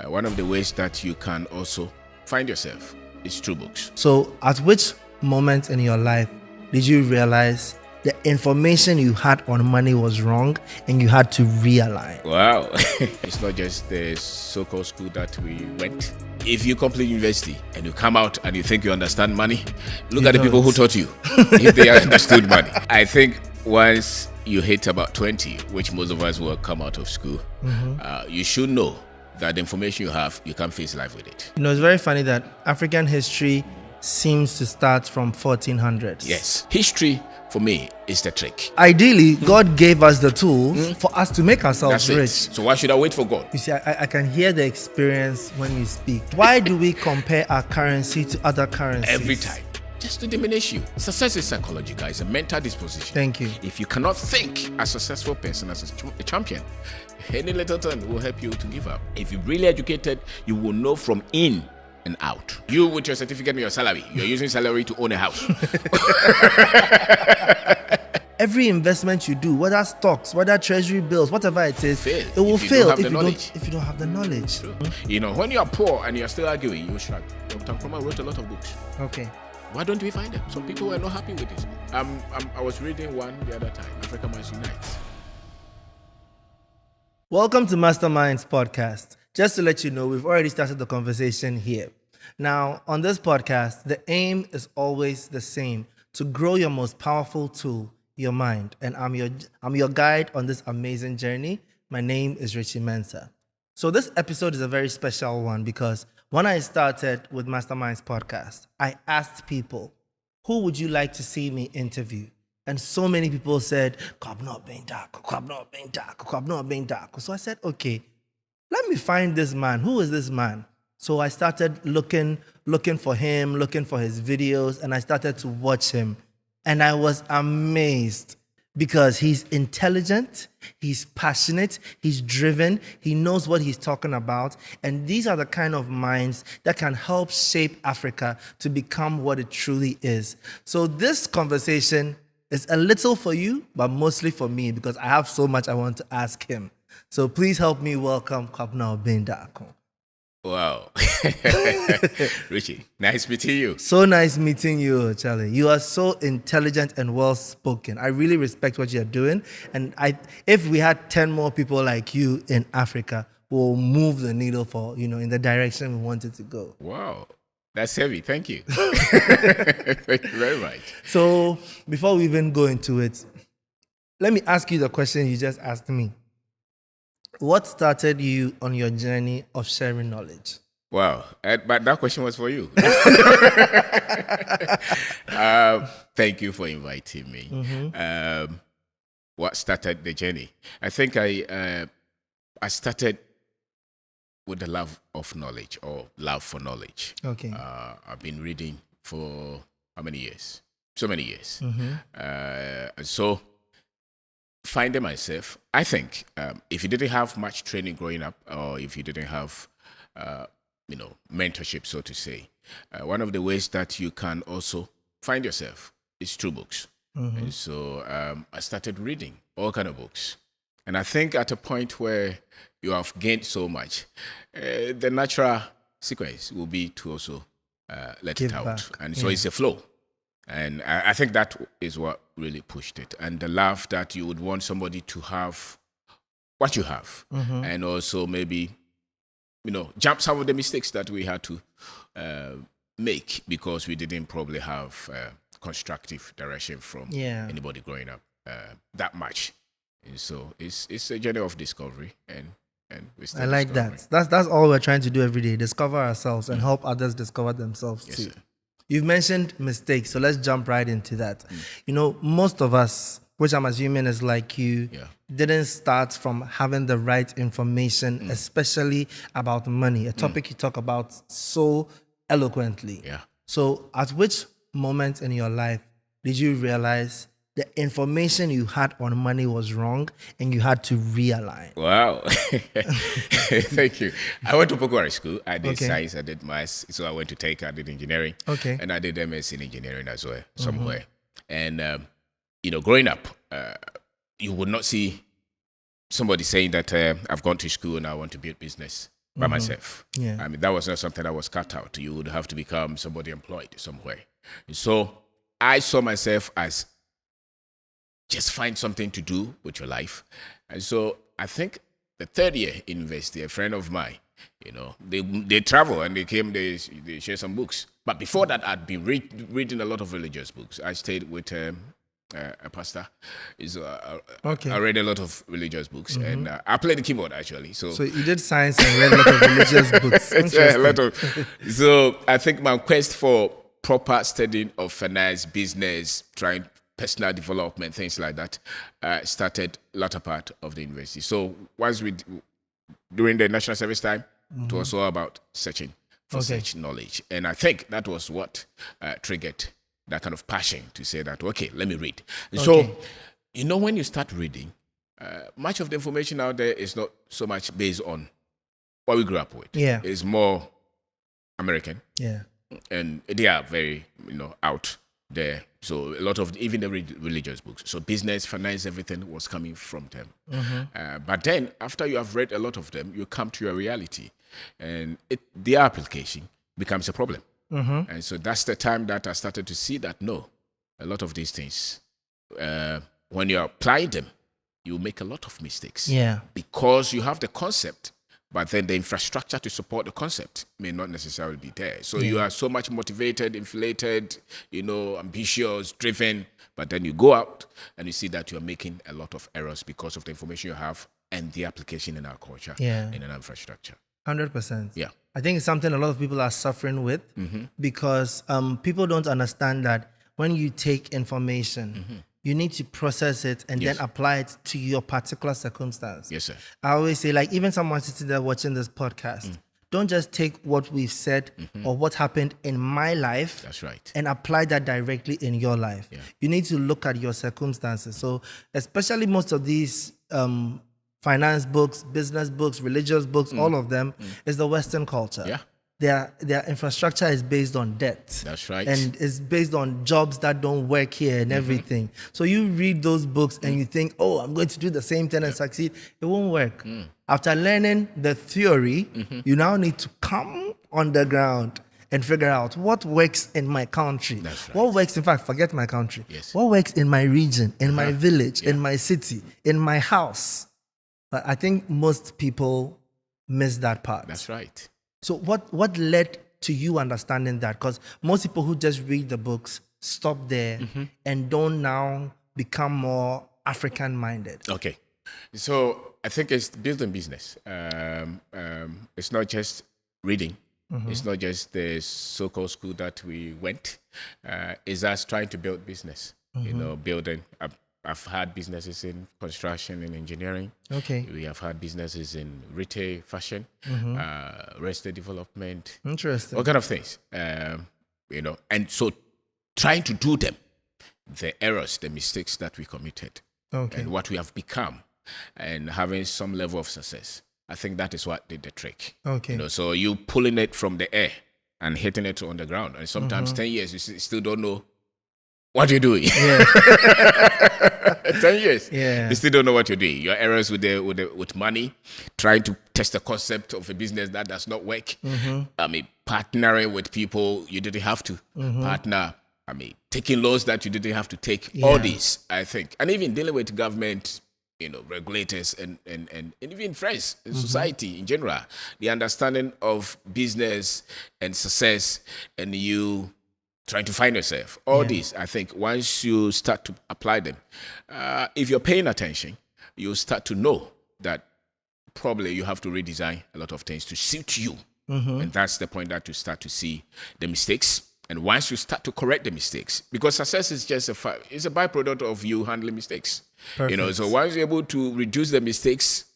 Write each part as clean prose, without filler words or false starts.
One of the ways that you can also find yourself is through books. So at which moment in your life did you realize the information you had on money was wrong and you had to realign? Wow. It's not just the so-called school that we went. If you complete university and you come out and you think you understand money, look at the people who taught you, if they understood money. I think once you hit about 20, which most of us will come out of school, you should know that the information you have, you can face life with it. You know, it's very funny that African history seems to start from 1400s. Yes. History, for me, is the trick. Ideally, God gave us the tools for us to make ourselves rich. So why should I wait for God? You see, I can hear the experience when you speak. Why do we compare our currency to other currencies? Every time. Just to diminish you. Success is psychological. It's a mental disposition. Thank you. If you cannot think as a successful person, as a champion, any little thing will help you to give up. If you're really educated, you will know from in and out. You with your certificate and your salary, you're using salary to own a house. Every investment you do, whether stocks, whether treasury bills, whatever it is, it will fail if you don't have the knowledge. True. You know, when you are poor and you're still arguing, you shrug. Dr. Nkrumah wrote a lot of books. Okay. Why don't we find them? Some people were not happy with this. I was reading one the other time, Africa Must Unite. Welcome to Masterminds Podcast. Just to let you know, we've already started the conversation here. Now, on this podcast, the aim is always the same, to grow your most powerful tool, your mind. And I'm your guide on this amazing journey. My name is Richie Mensah. So this episode is a very special one because when I started with Masterminds Podcast, I asked people, who would you like to see me interview? And so many people said, Kwabena Obeng-Darko. So I said, okay, let me find this man. Who is this man? So I started looking for him, looking for his videos, and I started to watch him. And I was amazed because he's intelligent, he's passionate, he's driven, he knows what he's talking about. And these are the kind of minds that can help shape Africa to become what it truly is. So this conversation is a little for you, but mostly for me because I have so much I want to ask him. So please help me welcome Kwabena Obeng-Darko. Wow. Richie, nice meeting you. So nice meeting you, Charlie. You are so intelligent and well-spoken. I really respect what you're doing. And if we had 10 more people like you in Africa, we'll move the needle for, in the direction we want it to go. Wow. That's heavy. Thank you. Thank you very much. So before we even go into it, let me ask you the question you just asked me. What started you on your journey of sharing knowledge? Wow. But that question was for you. Thank you for inviting me. Mm-hmm. What started the journey? I think I started with the love of knowledge or love for knowledge. Okay. I've been reading for how many years? So many years. Mm-hmm. So finding myself, I think if you didn't have much training growing up, or if you didn't have, mentorship, so to say, one of the ways that you can also find yourself is through books. Mm-hmm. And so I started reading all kind of books. And I think at a point where you have gained so much, the natural sequence will be to also let Give it out. back. And so it's a flow. And I think that is what really pushed it. And the love that you would want somebody to have what you have. Mm-hmm. And also maybe, jump some of the mistakes that we had to make because we didn't probably have constructive direction from anybody growing up that much. And so it's a journey of discovery. And we still I like that. That's all we're trying to do every day, discover ourselves and help others discover themselves too. Sir. You've mentioned mistakes, so let's jump right into that. Most of us, which I'm assuming is like you, didn't start from having the right information, especially about money, a topic you talk about so eloquently. Yeah. So at which moment in your life did you realize the information you had on money was wrong and you had to realign? Wow. Thank you. I went to Pokwari School. I did science, I did maths. So I went to Take, I did engineering. Okay. And I did MS in engineering as well, somewhere. And, growing up, you would not see somebody saying that I've gone to school and I want to build business. by myself. Yeah. I mean, that was not something that was cut out. You would have to become somebody employed somewhere. So I saw myself as just find something to do with your life. And so I think the third year in university, a friend of mine, they travel and they share some books. But before that, I'd been reading a lot of religious books. I stayed with a pastor. I read a lot of religious books, and I played the keyboard actually. So you did science and read a lot of religious books. A lot of. So I think my quest for proper studying of finance, business, trying personal development, things like that, started latter part of the university. So once during the national service time, it was all about searching for such knowledge. And I think that was what triggered that kind of passion to say that, okay, let me read. So, when you start reading, much of the information out there is not so much based on what we grew up with. Yeah. It's more American. Yeah. And they are very, out there. So a lot of even the religious books. So business, finance, everything was coming from them. But then after you have read a lot of them, you come to your reality, and their application becomes a problem. And so that's the time that I started to see that a lot of these things, when you apply them, you make a lot of mistakes. Yeah. Because you have the concept, but then the infrastructure to support the concept may not necessarily be there. So you are so much motivated, inflated, ambitious, driven, but then you go out and you see that you're making a lot of errors because of the information you have and the application in our culture, in an infrastructure. 100%. Yeah. I think it's something a lot of people are suffering with because people don't understand that when you take information, you need to process it and then apply it to your particular circumstance. Yes, sir. I always say, like, even someone sitting there watching this podcast, don't just take what we've said or what happened in my life. That's right. And apply that directly in your life. Yeah. You need to look at your circumstances. So especially most of these finance books, business books, religious books, all of them is the Western culture. Yeah. Their infrastructure is based on debt. That's right. And it's based on jobs that don't work here and everything. So you read those books and you think, oh, I'm going to do the same thing and succeed. It won't work. After learning the theory, you now need to come on the ground and figure out what works in my country. That's right. What works, in fact, forget my country. Yes. What works in my region, in my village, in my city, in my house. But I think most people miss that part. That's right. So what led to you understanding that? Because most people who just read the books stop there and don't now become more African-minded. Okay. So I think it's building business. It's not just reading. It's not just the so-called school that we went. It's us trying to build business, building. I've had businesses in construction and engineering. Okay. We have had businesses in retail, fashion, real estate development. Interesting. All kind of things. And so trying to do them, the errors, the mistakes that we committed, and what we have become, and having some level of success. I think that is what did the trick. Okay. So you pulling it from the air and hitting it on the ground. And sometimes 10 years, you still don't know what you're doing. Yeah. 10 years. Yeah. You still don't know what you're doing. Your errors with money, trying to test the concept of a business that does not work. Partnering with people you didn't have to partner. Taking loans that you didn't have to take. Yeah. All these, I think. And even dealing with government, regulators and even friends in society in general. The understanding of business and success and you trying to find yourself. All these, I think, once you start to apply them, if you're paying attention, you'll start to know that probably you have to redesign a lot of things to suit you. And that's the point that you start to see the mistakes. And once you start to correct the mistakes, because success is just it's a byproduct of you handling mistakes. Perfect. So once you're able to reduce the mistakes,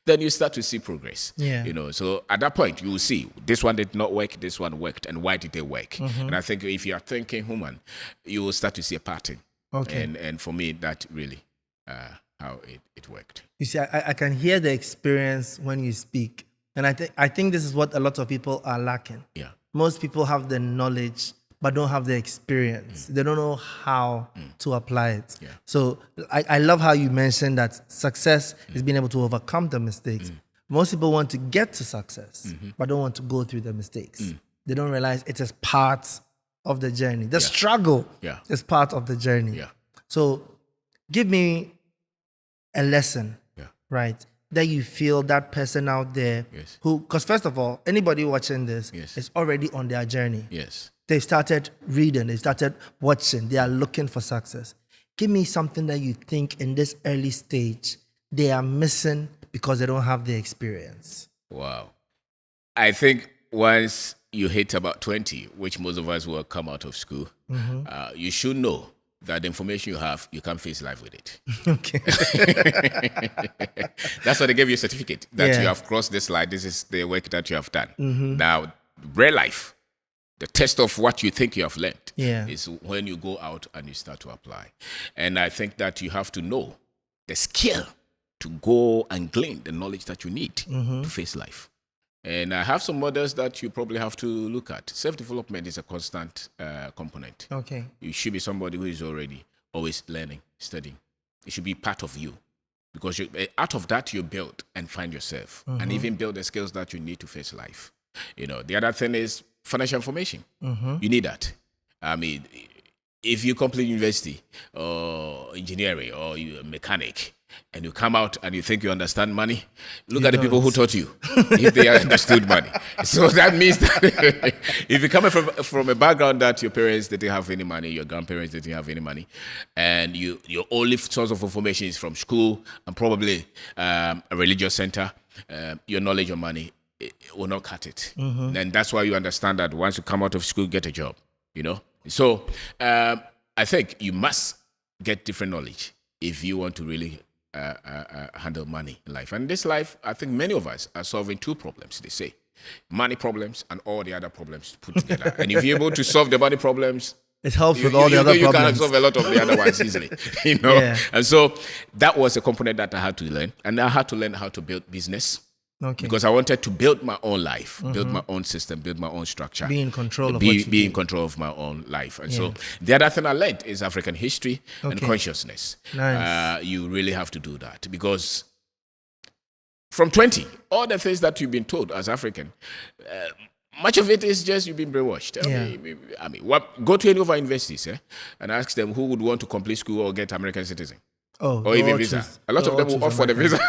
then you start to see progress. Yeah. So at that point, you will see this one did not work, this one worked, and why did they work? And I think if you are thinking human, you will start to see a pattern. Okay. And for me, that really how it worked. You see, I can hear the experience when you speak. And I think this is what a lot of people are lacking. Yeah. Most people have the knowledge, but don't have the experience. They don't know how to apply it. Yeah. So I love how you mentioned that success is being able to overcome the mistakes. Most people want to get to success, but don't want to go through the mistakes. They don't realize it is part of the journey. The struggle is part of the journey. Yeah. So give me a lesson, right, that you feel that person out there who, because first of all, anybody watching this is already on their journey. Yes. They started reading, they started watching, they are looking for success. Give me something that you think in this early stage they are missing because they don't have the experience. Wow. I think once you hit about 20, which most of us will come out of school, you should know that the information you have, you can't face life with it. Okay. That's why they gave you a certificate that you have crossed this line. This is the work that you have done. Now, real life, the test of what you think you have learned is when you go out and you start to apply. And I think that you have to know the skill to go and glean the knowledge that you need to face life. And I have some models that you probably have to look at. Self-development is a constant component. Okay. You should be somebody who is already always learning, studying. It should be part of you. Because out of that, you build and find yourself. And even build the skills that you need to face life. You know, the other thing is financial information. You need that. I mean, if you complete university or engineering or you're a mechanic, and you come out and you think you understand money, look at the people who taught you, if they understood money. So that means that if you're coming from a background that your parents didn't have any money, your grandparents didn't have any money, and your only source of information is from school and probably a religious center, your knowledge of money it will not cut it. And that's why you understand that once you come out of school, get a job, you know? So I think you must get different knowledge if you want to really handle money in life. And in this life, I think many of us are solving two problems, they say. Money problems and all the other problems put together. And if you're able to solve the money problems, it helps with all the other problems. You can solve a lot of the other ones easily, you know? Yeah. And so that was a component that I had to learn. And I had to learn how to build business. Okay. Because I wanted to build my own life, build my own system, build my own structure. Be in control of be in control of my own life. And so the other thing I learned is African history and consciousness. Nice. You really have to do that because from 20, all the things that you've been told as African, much of it is just you've been brainwashed. I mean, go to any of our universities and ask them who would want to complete school or get American citizen. Or even visa. A lot of them will opt for the visa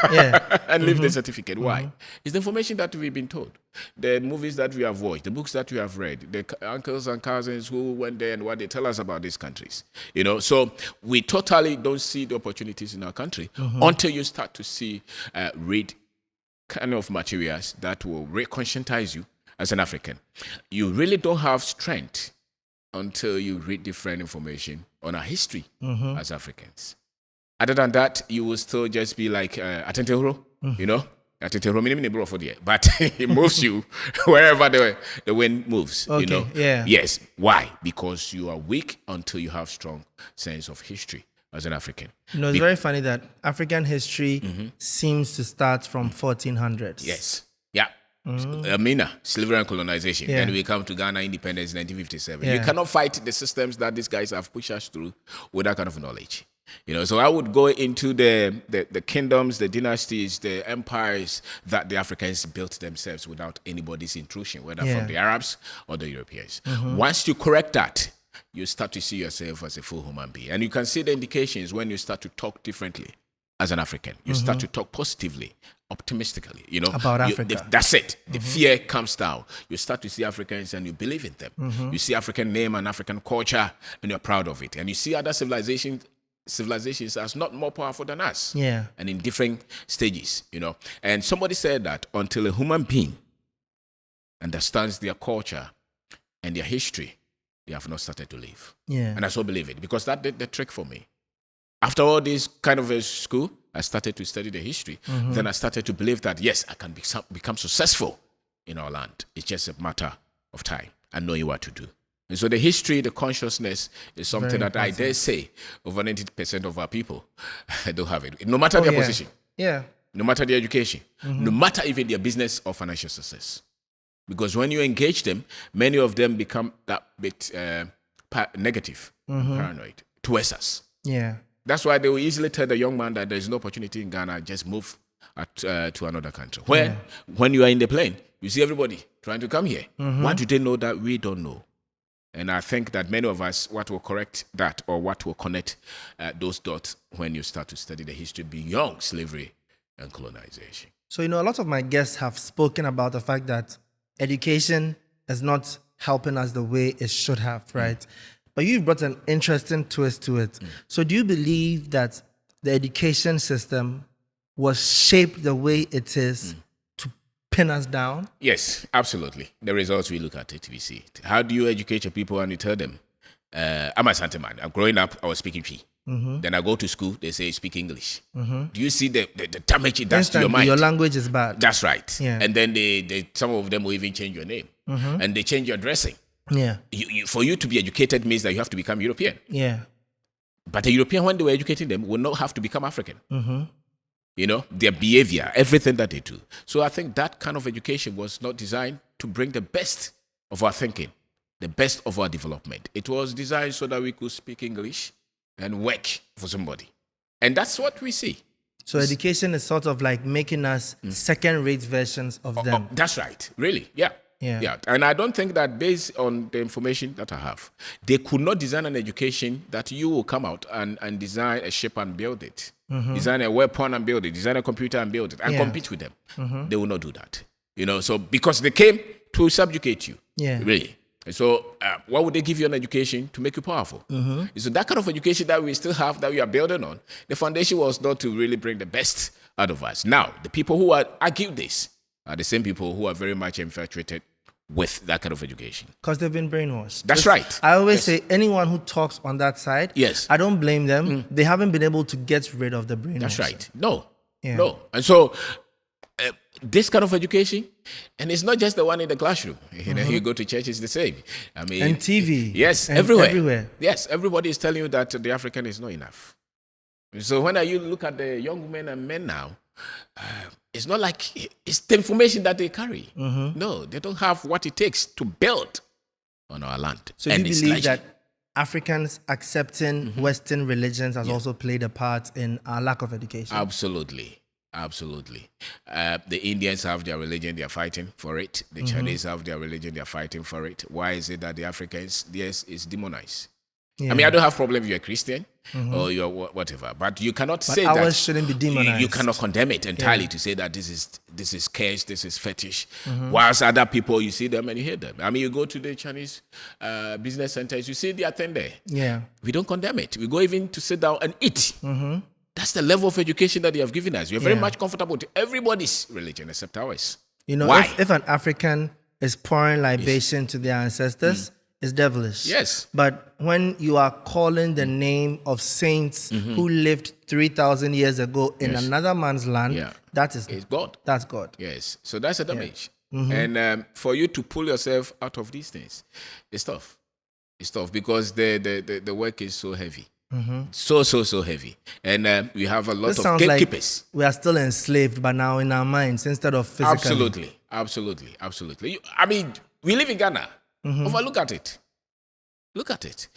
and leave the certificate. Why? It's the information that we've been told. The movies that we have watched, the books that we have read, the uncles and cousins who went there and what they tell us about these countries. You know, so we totally don't see the opportunities in our country until you start to see, read kind of materials that will reconscientize you as an African. You really don't have strength until you read different information on our history as Africans. Other than that, you will still just be like Atentehoro, you know? Atentehoro, but it moves you wherever the wind moves, you know? Yeah. Yes. Why? Because you are weak until you have strong sense of history as an African. You know, it's very funny that African history seems to start from 1400s. Yes. Yeah. Amina, slavery and colonization. Then we come to Ghana independence, 1957. You cannot fight the systems that these guys have pushed us through with that kind of knowledge. You know, so I would go into the kingdoms, the dynasties, the empires that the Africans built themselves without anybody's intrusion, whether from the Arabs or the Europeans. Once you correct that, you start to see yourself as a full human being. And you can see the indications when you start to talk differently as an African. You start to talk positively, optimistically, you know. About Africa. That's it. The fear comes down. You start to see Africans and you believe in them. You see African name and African culture and you're proud of it. And you see other civilizations as not more powerful than us. Yeah. And in different stages, you know. And somebody said that until a human being understands their culture and their history, they have not started to live. Yeah. And I so believe it because that did the trick for me. After all this kind of a school, I started to study the history. Then I started to believe that, yes, I can become successful in our land. It's just a matter of time and knowing what to do. And so the history, the consciousness is something that I dare say over 90% of our people don't have it. No matter their position. Yeah. No matter their education. No matter even their business or financial success. Because when you engage them, many of them become that bit negative, paranoid towards us. Yeah. That's why they will easily tell the young man that there is no opportunity in Ghana, just move to another country. When you are in the plane, you see everybody trying to come here. What do they know that we don't know? And I think that many of us, what will correct that or what will connect those dots when you start to study the history beyond slavery and colonization. So, a lot of my guests have spoken about the fact that education is not helping us the way it should have, right? But you've brought an interesting twist to it. So do you believe that the education system was shaped the way it is to pin us down? Yes, absolutely. The results, we look at it, we see it. How do you educate your people and you tell them, I'm a Santa man. Growing up, I was speaking P. Then I go to school, they say speak English. Do you see the damage it does to your mind? Your language is bad. That's right. Yeah. And then some of them will even change your name. And they change your dressing. Yeah. For you to be educated means that you have to become European. Yeah. But a European, when they were educating them, will not have to become African. Their behavior, everything that they do. So I think that kind of education was not designed to bring the best of our thinking, the best of our development. It was designed so that we could speak English and work for somebody. And that's what we see. So education is sort of like making us second-rate versions of them. That's right. Really. Yeah. Yeah. And I don't think that based on the information that I have, they could not design an education that you will come out and design a ship and build it, design a weapon and build it, design a computer and build it, and compete with them. They will not do that. So because they came to subjugate you. Yeah. Really. So what would they give you an education to make you powerful? So that kind of education that we still have, that we are building on, the foundation was not to really bring the best out of us. Now, the people who argue this are the same people who are very much infatuated with that kind of education. Because they've been brainwashed. That's right. I always say anyone who talks on that side, I don't blame them. They haven't been able to get rid of the brainwashing. That's right. No. Yeah. No. And so this kind of education, and it's not just the one in the classroom. You go to church, it's the same. I mean, and TV. Yes, and everywhere. Yes, everybody is telling you that the African is not enough. So when you look at the young men and men now, it's not like it's the information that they carry. No, they don't have what it takes to build on our land. So do you believe that Africans accepting Western religions has also played a part in our lack of education? Absolutely. The Indians have their religion, they are fighting for it. The Chinese have their religion, they are fighting for it. Why is it that the Africans, is demonized? I mean, I don't have problem if you're a Christian or you're whatever, but you cannot say that ours shouldn't be demonized. You cannot condemn it entirely to say that this is curse, this is fetish. Whilst other people, you see them and you hear them. I mean, you go to the Chinese business centers, you see their thing there. Yeah, we don't condemn it. We go even to sit down and eat. That's the level of education that they have given us. We are very much comfortable to everybody's religion except ours. Why? If an African is pouring libation to their ancestors, it's devilish. Yes. But when you are calling the name of saints who lived 3,000 years ago in another man's land, that is God. That's God. Yes. So that's a damage. And for you to pull yourself out of these things, it's tough. It's tough because the work is so heavy. So heavy. And we have a lot of gatekeepers. Like we are still enslaved, but now in our minds instead of physically. Absolutely. I mean, we live in Ghana. Look at it.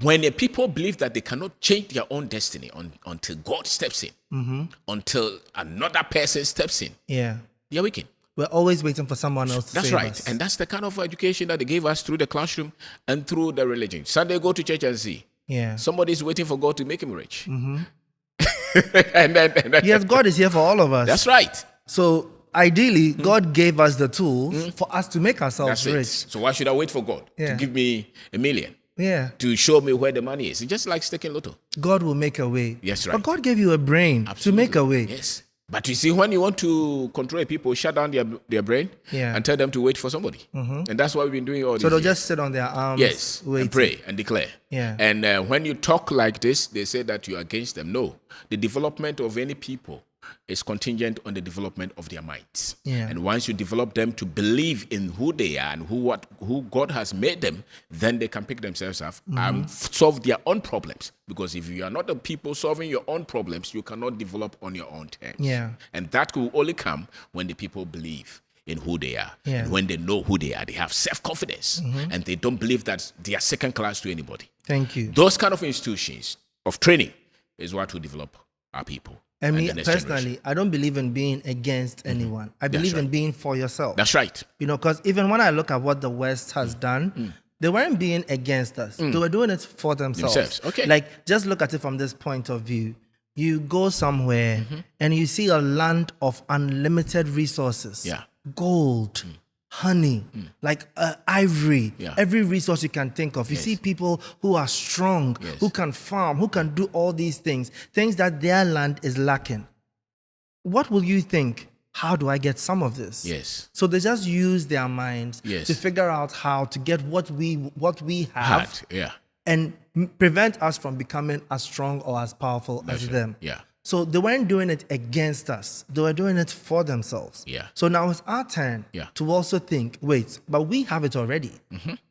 When the people believe that they cannot change their own destiny until God steps in, until another person steps in, they're wicked. We're always waiting for someone else to That's save right. us. And that's the kind of education that they gave us through the classroom and through the religion. Sunday, go to church and see. Yeah. Somebody's waiting for God to make him rich. and then yes, God is here for all of us. That's right. So ideally, God gave us the tools for us to make ourselves rich. So why should I wait for God to give me $1 million? Yeah. To show me where the money is? It's just like staking lotto. God will make a way. Yes, right. But God gave you a brain to make a way. Yes. But you see, when you want to control people, shut down their brain and tell them to wait for somebody. And that's what we've been doing all this. So they'll just sit on their arms, wait, and pray and declare. Yeah. And when you talk like this, they say that you're against them. No. The development of any people is contingent on the development of their minds. Yeah. And once you develop them to believe in who they are and who God has made them, then they can pick themselves up and solve their own problems. Because if you are not the people solving your own problems, you cannot develop on your own terms. Yeah. And that will only come when the people believe in who they are. Yeah. And when they know who they are, they have self-confidence. And they don't believe that they are second class to anybody. Thank you. Those kind of institutions of training is what will develop our people. And me the next personally, generation. I don't believe in being against anyone. I believe in right. being for yourself. That's right. You know, because even when I look at what the West has done, they weren't being against us. They were doing it for themselves. Okay. Like, just look at it from this point of view. You go somewhere and you see a land of unlimited resources. Yeah. Gold, honey, like ivory, Yeah. every resource you can think of. You see people who are strong, who can farm, who can do all these things that their land is lacking. What will you think? How do I get some of this? Yes. So they just use their minds to figure out how to get what we have Yeah. and prevent us from becoming as strong or as powerful as them. Yeah. So they weren't doing it against us. They were doing it for themselves. Yeah. So now it's our turn Yeah. to also think, wait, but we have it already.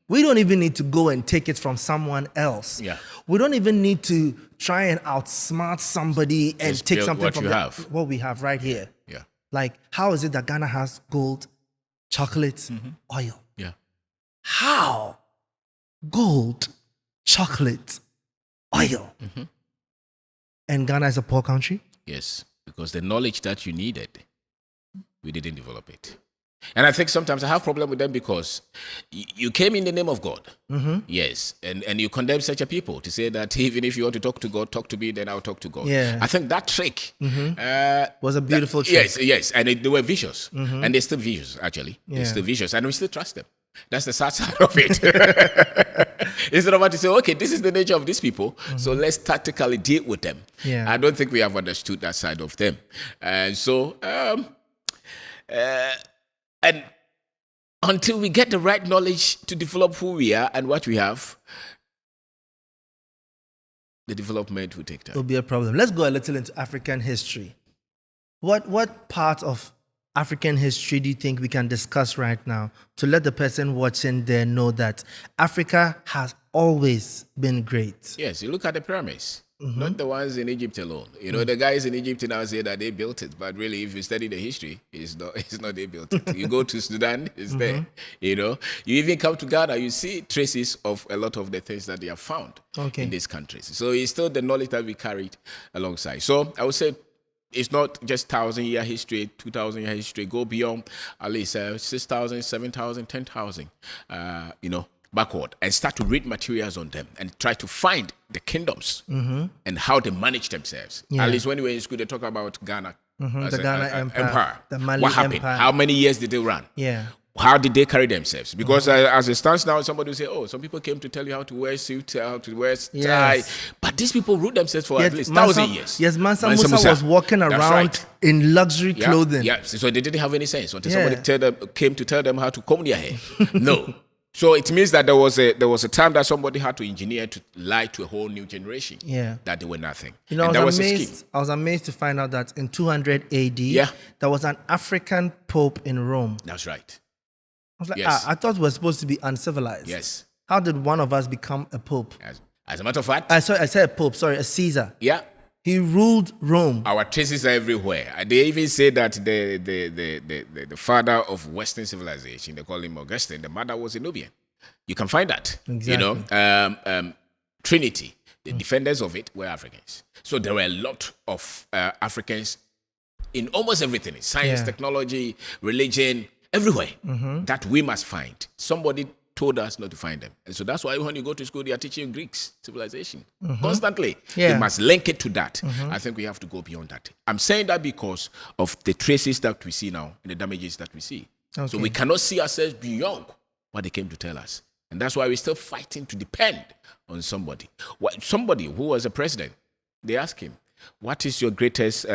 We don't even need to go and take it from someone else. Yeah. We don't even need to try and outsmart somebody and Just take build something what from you have. what we have right here. Yeah. Like, how is it that Ghana has gold, chocolate, oil? Yeah. How? Gold, chocolate, oil. And Ghana is a poor country? Yes. Because the knowledge that you needed, we didn't develop it. And I think sometimes I have problem with them because you came in the name of God. Yes. And you condemn such a people to say that even if you want to talk to God, talk to me, then I'll talk to God. Yeah. I think that trick Was a beautiful trick. Yes. And they were vicious. And they're still vicious, actually. They're Yeah. still vicious. And we still trust them. That's the sad side of it. Instead of to say, okay, this is the nature of these people, so let's tactically deal with them. Yeah. I don't think we have understood that side of them. And so, and until we get the right knowledge to develop who we are and what we have, the development will take time. It'll be a problem. Let's go a little into African history. What part of African history do you think we can discuss right now to let the person watching there know that Africa has always been great? Yes, you look at the pyramids, not the ones in Egypt alone. You know, the guys in Egypt now say that they built it, but really, if you study the history, it's not they built it. You go to Sudan, it's there. You know, you even come to Ghana, you see traces of a lot of the things that they have found in these countries. So it's still the knowledge that we carried alongside. So I would say, it's not just 1,000-year history, 2,000-year history. Go beyond at least 6,000, 7,000, 10,000, backward, and start to read materials on them and try to find the kingdoms and how they manage themselves. Yeah. At least when we were in school, they talk about Ghana. As The Ghana Empire, the Mali what happened? Empire. How many years did they run? Yeah. How did they carry themselves? Because as it stands now, somebody will say, oh, some people came to tell you how to wear suit, how to wear tie. Yes. But these people ruled themselves for Yes, at least Mansa- 1,000 years. Yes, Mansa Musa was walking That's around right. in luxury clothing. Yeah, so they didn't have any sense until Yeah. somebody came to tell them how to comb their hair. No. So it means that there was a time that somebody had to engineer to lie to a whole new generation. Yeah. That they were nothing. You know, and I that was was a scheme. amazed to find out that in 200 AD, Yeah. there was an African pope in Rome. That's right. I was like, Yes. I thought we were supposed to be uncivilized. Yes. How did one of us become a pope? As a matter of fact, I said a pope, sorry, a Caesar. yeah. He ruled Rome. Our traces are everywhere. They even say that the father of Western civilization, they call him Augustine, the mother was a Nubian. You can find that. Exactly. You know, Trinity, the defenders of it were Africans. So there were a lot of Africans in almost everything, science, Yeah. technology, religion, everywhere that we must find. Somebody told us not to find them. And so that's why when you go to school, they are teaching you Greeks civilization constantly. Yeah. They must link it to that. I think we have to go beyond that. I'm saying that because of the traces that we see now and the damages that we see. So Okay. we cannot see ourselves beyond what they came to tell us. And that's why we're still fighting to depend on somebody. Somebody who was a president, they asked him, what is your greatest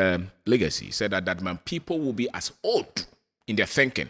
legacy? He said that man, people will be as old in their thinking.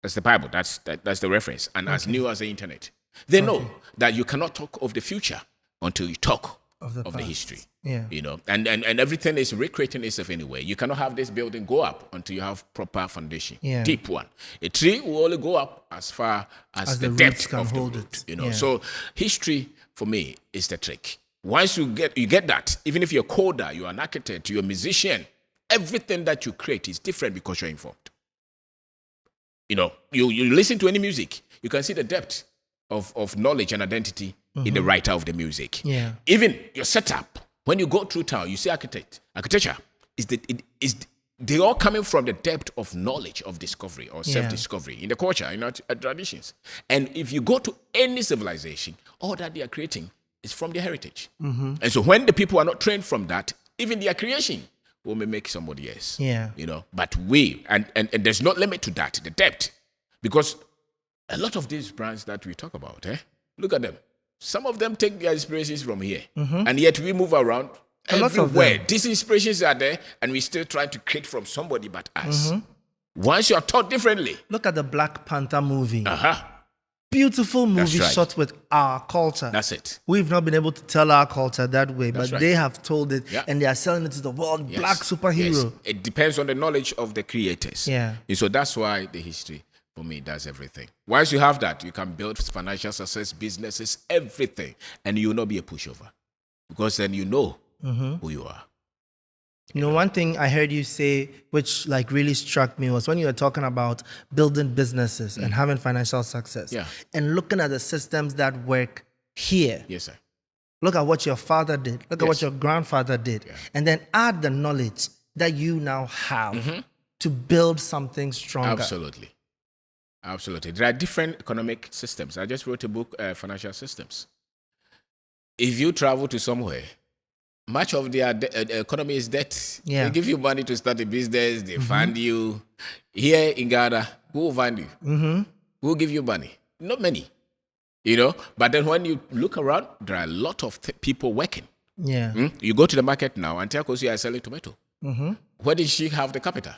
That's the Bible. That's the reference. And as new as the internet. They know that you cannot talk of the future until you talk of the past. history. Yeah. You know, and everything is recreating itself anyway. You cannot have this building go up until you have proper foundation. Yeah. Deep one. A tree will only go up as far as the the depth roots can of the hold root, it. you know. Yeah. So history for me is the trick. Once you get that, even if you're a coder, you're an architect, you're a musician, everything that you create is different because you're informed. You know, you listen to any music, you can see the depth of knowledge and identity in the writer of the music. Yeah. Even your setup, when you go through town, you see architecture, they all coming from the depth of knowledge of discovery or self-discovery in the culture, in our traditions. And if you go to any civilization, all that they are creating is from their heritage. And so when the people are not trained from that, even their creation will make somebody else. Yeah. But and there's no limit to that, the depth. Because a lot of these brands that we talk about, look at them. Some of them take their inspirations from here. And yet we move around everywhere. These inspirations are there, and we still try to create from somebody but us. Once you are taught differently. Look at the Black Panther movie. Beautiful movie shot with our culture. That's it. We've not been able to tell our culture that way, but they have told it, and they are selling it to the world. Black superhero. Yes. It depends on the knowledge of the creators. Yeah. And so that's why the history, for me, does everything. Once you have that, you can build financial success, businesses, everything, and you will not be a pushover. Because then you know who you are. You know, one thing I heard you say, which like really struck me, was when you were talking about building businesses and having financial success, and looking at the systems that work here. Yes, sir. Look at what your father did. Look at what your grandfather did, and then add the knowledge that you now have to build something stronger. Absolutely, absolutely. There are different economic systems. I just wrote a book, Financial Systems. If you travel to somewhere, much of their economy is debt. Yeah. They give you money to start a business. They fund you. Here in Ghana, who will fund you? Who will give you money? Not many. But then when you look around, there are a lot of people working. Yeah. You go to the market now, and Tia Kosi are selling tomato. Where did she have the capital?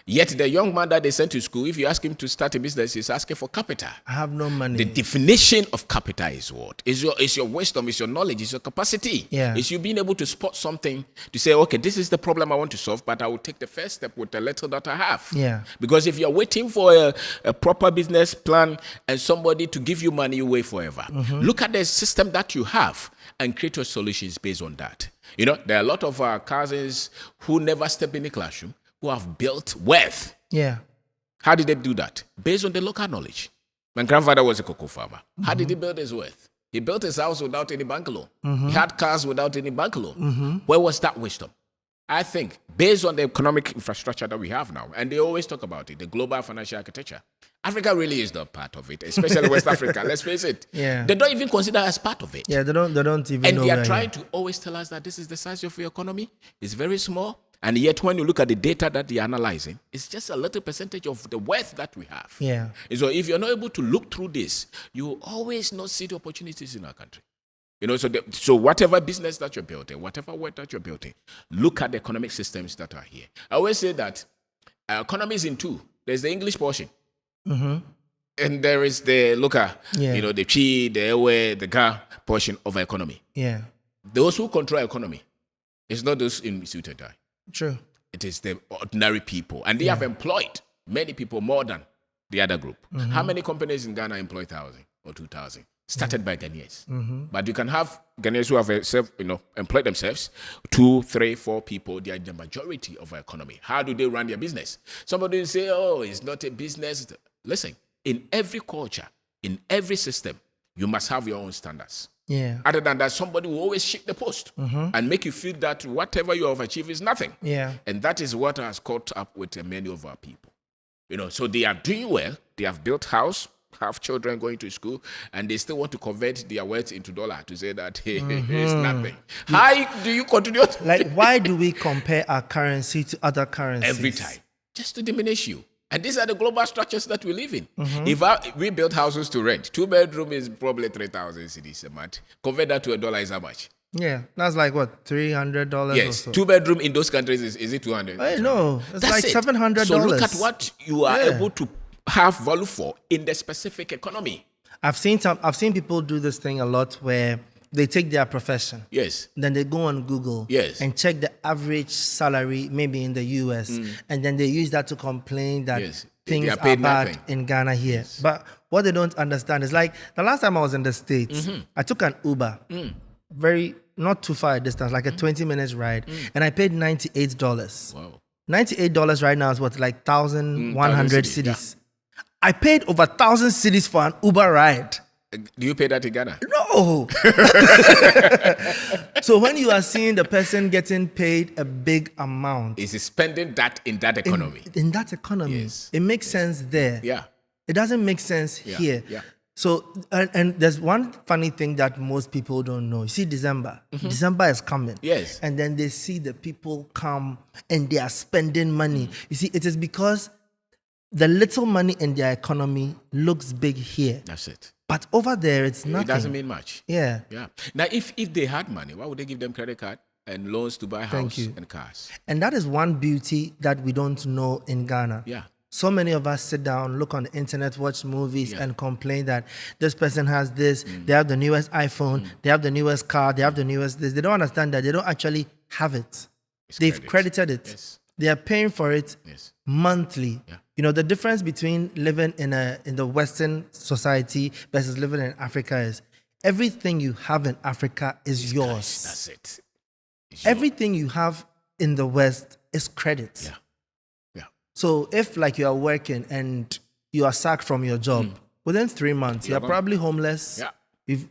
Yet the young man that they sent to school, if you ask him to start a business, he's asking for capital. I have no money. The definition of capital is what? Is your wisdom, is your knowledge, is your capacity. Yeah. It's you being able to spot something to say, okay, this is the problem I want to solve, but I will take the first step with the little that I have. Yeah. Because if you're waiting for a proper business plan and somebody to give you money, you wait forever. Look at the system that you have and create your solutions based on that. There are a lot of our cousins who never step in the classroom, who have built wealth. Yeah. How did they do that? Based on the local knowledge. My grandfather was a cocoa farmer. How did he build his wealth? He built his house without any bank loan. He had cars without any bank loan. Where was that wisdom? I think based on the economic infrastructure that we have now, and they always talk about it, the global financial architecture, Africa really is not part of it, especially West Africa. Let's face it. Yeah. They don't even consider us part of it. Yeah, they don't even and know. And they are trying to always tell us that this is the size of your economy. It's very small. And yet, when you look at the data that they're analyzing, it's just a little percentage of the wealth that we have. Yeah. And so if you're not able to look through this, you will always not see the opportunities in our country. So whatever business that you're building, whatever work that you're building, look at the economic systems that are here. I always say that our economy is in two. There's the English portion. And there is the local, the Chi, the Ewe, the Ga portion of our economy. Yeah. Those who control economy, it's not those in suit and tie. True. It is the ordinary people. And they have employed many people more than the other group. How many companies in Ghana employ 1,000 or 2,000? Started by Ghanaians. But you can have Ghanaians who have employed themselves, 2, 3, 4 people. They are the majority of our economy. How do they run their business? Somebody will say, oh, it's not a business. Listen, in every culture, in every system, you must have your own standards. Yeah. Other than that, somebody will always shake the post and make you feel that whatever you have achieved is nothing. Yeah. And that is what has caught up with many of our people. So they are doing well. They have built house, have children going to school, and they still want to convert their wealth into dollar to say that, hey, it's nothing. How do you continue? Why do we compare our currency to other currencies? Every time. Just to diminish you. And these are the global structures that we live in. If we build houses to rent, 2-bedroom is probably 3,000 cedis a month. Convert that to $1 is how much? Yeah, that's like what, $300 yes, or so? 2-bedroom in those countries is it 200? No, it's like $700. So look at what you are able to have value for in the specific economy. I've seen people do this thing a lot where they take their profession. Yes. Then they go on Google. Yes. And check the average salary maybe in the US. And then they use that to complain that things are bad nothing in Ghana here. Yes. But what they don't understand is like the last time I was in the States, I took an Uber. Not too far a distance, like a 20 minutes ride. And I paid $98. Wow. $98 right now is what, like 1,100 cedis. I paid over 1,000 cedis for an Uber ride. Do you pay that in Ghana? No. No. So when you are seeing the person getting paid a big amount Is spending that in that economy? in that economy, Yes. it makes sense there. Yeah. It doesn't make sense here. Yeah. So, and there's one funny thing that most people don't know. You see, December is coming. Yes. And then they see the people come and they are spending money. You see, it is because the little money in their economy looks big here. That's it. But over there, it's nothing. It doesn't mean much. Yeah. Yeah. Now, if they had money, why would they give them credit card and loans to buy house and cars? And that is one beauty that we don't know in Ghana. Yeah. So many of us sit down, look on the internet, watch movies, and complain that this person has this, they have the newest iPhone, they have the newest car, they have the newest this. They don't understand that they don't actually have it. They've credited it. Yes. They are paying for it monthly. Yeah. You know, the difference between living in the Western society versus living in Africa is everything you have in Africa is yours. That's it. Everything you have in the West is credit. Yeah. So if like you are working and you are sacked from your job, within 3 months, you're probably homeless. Yeah. If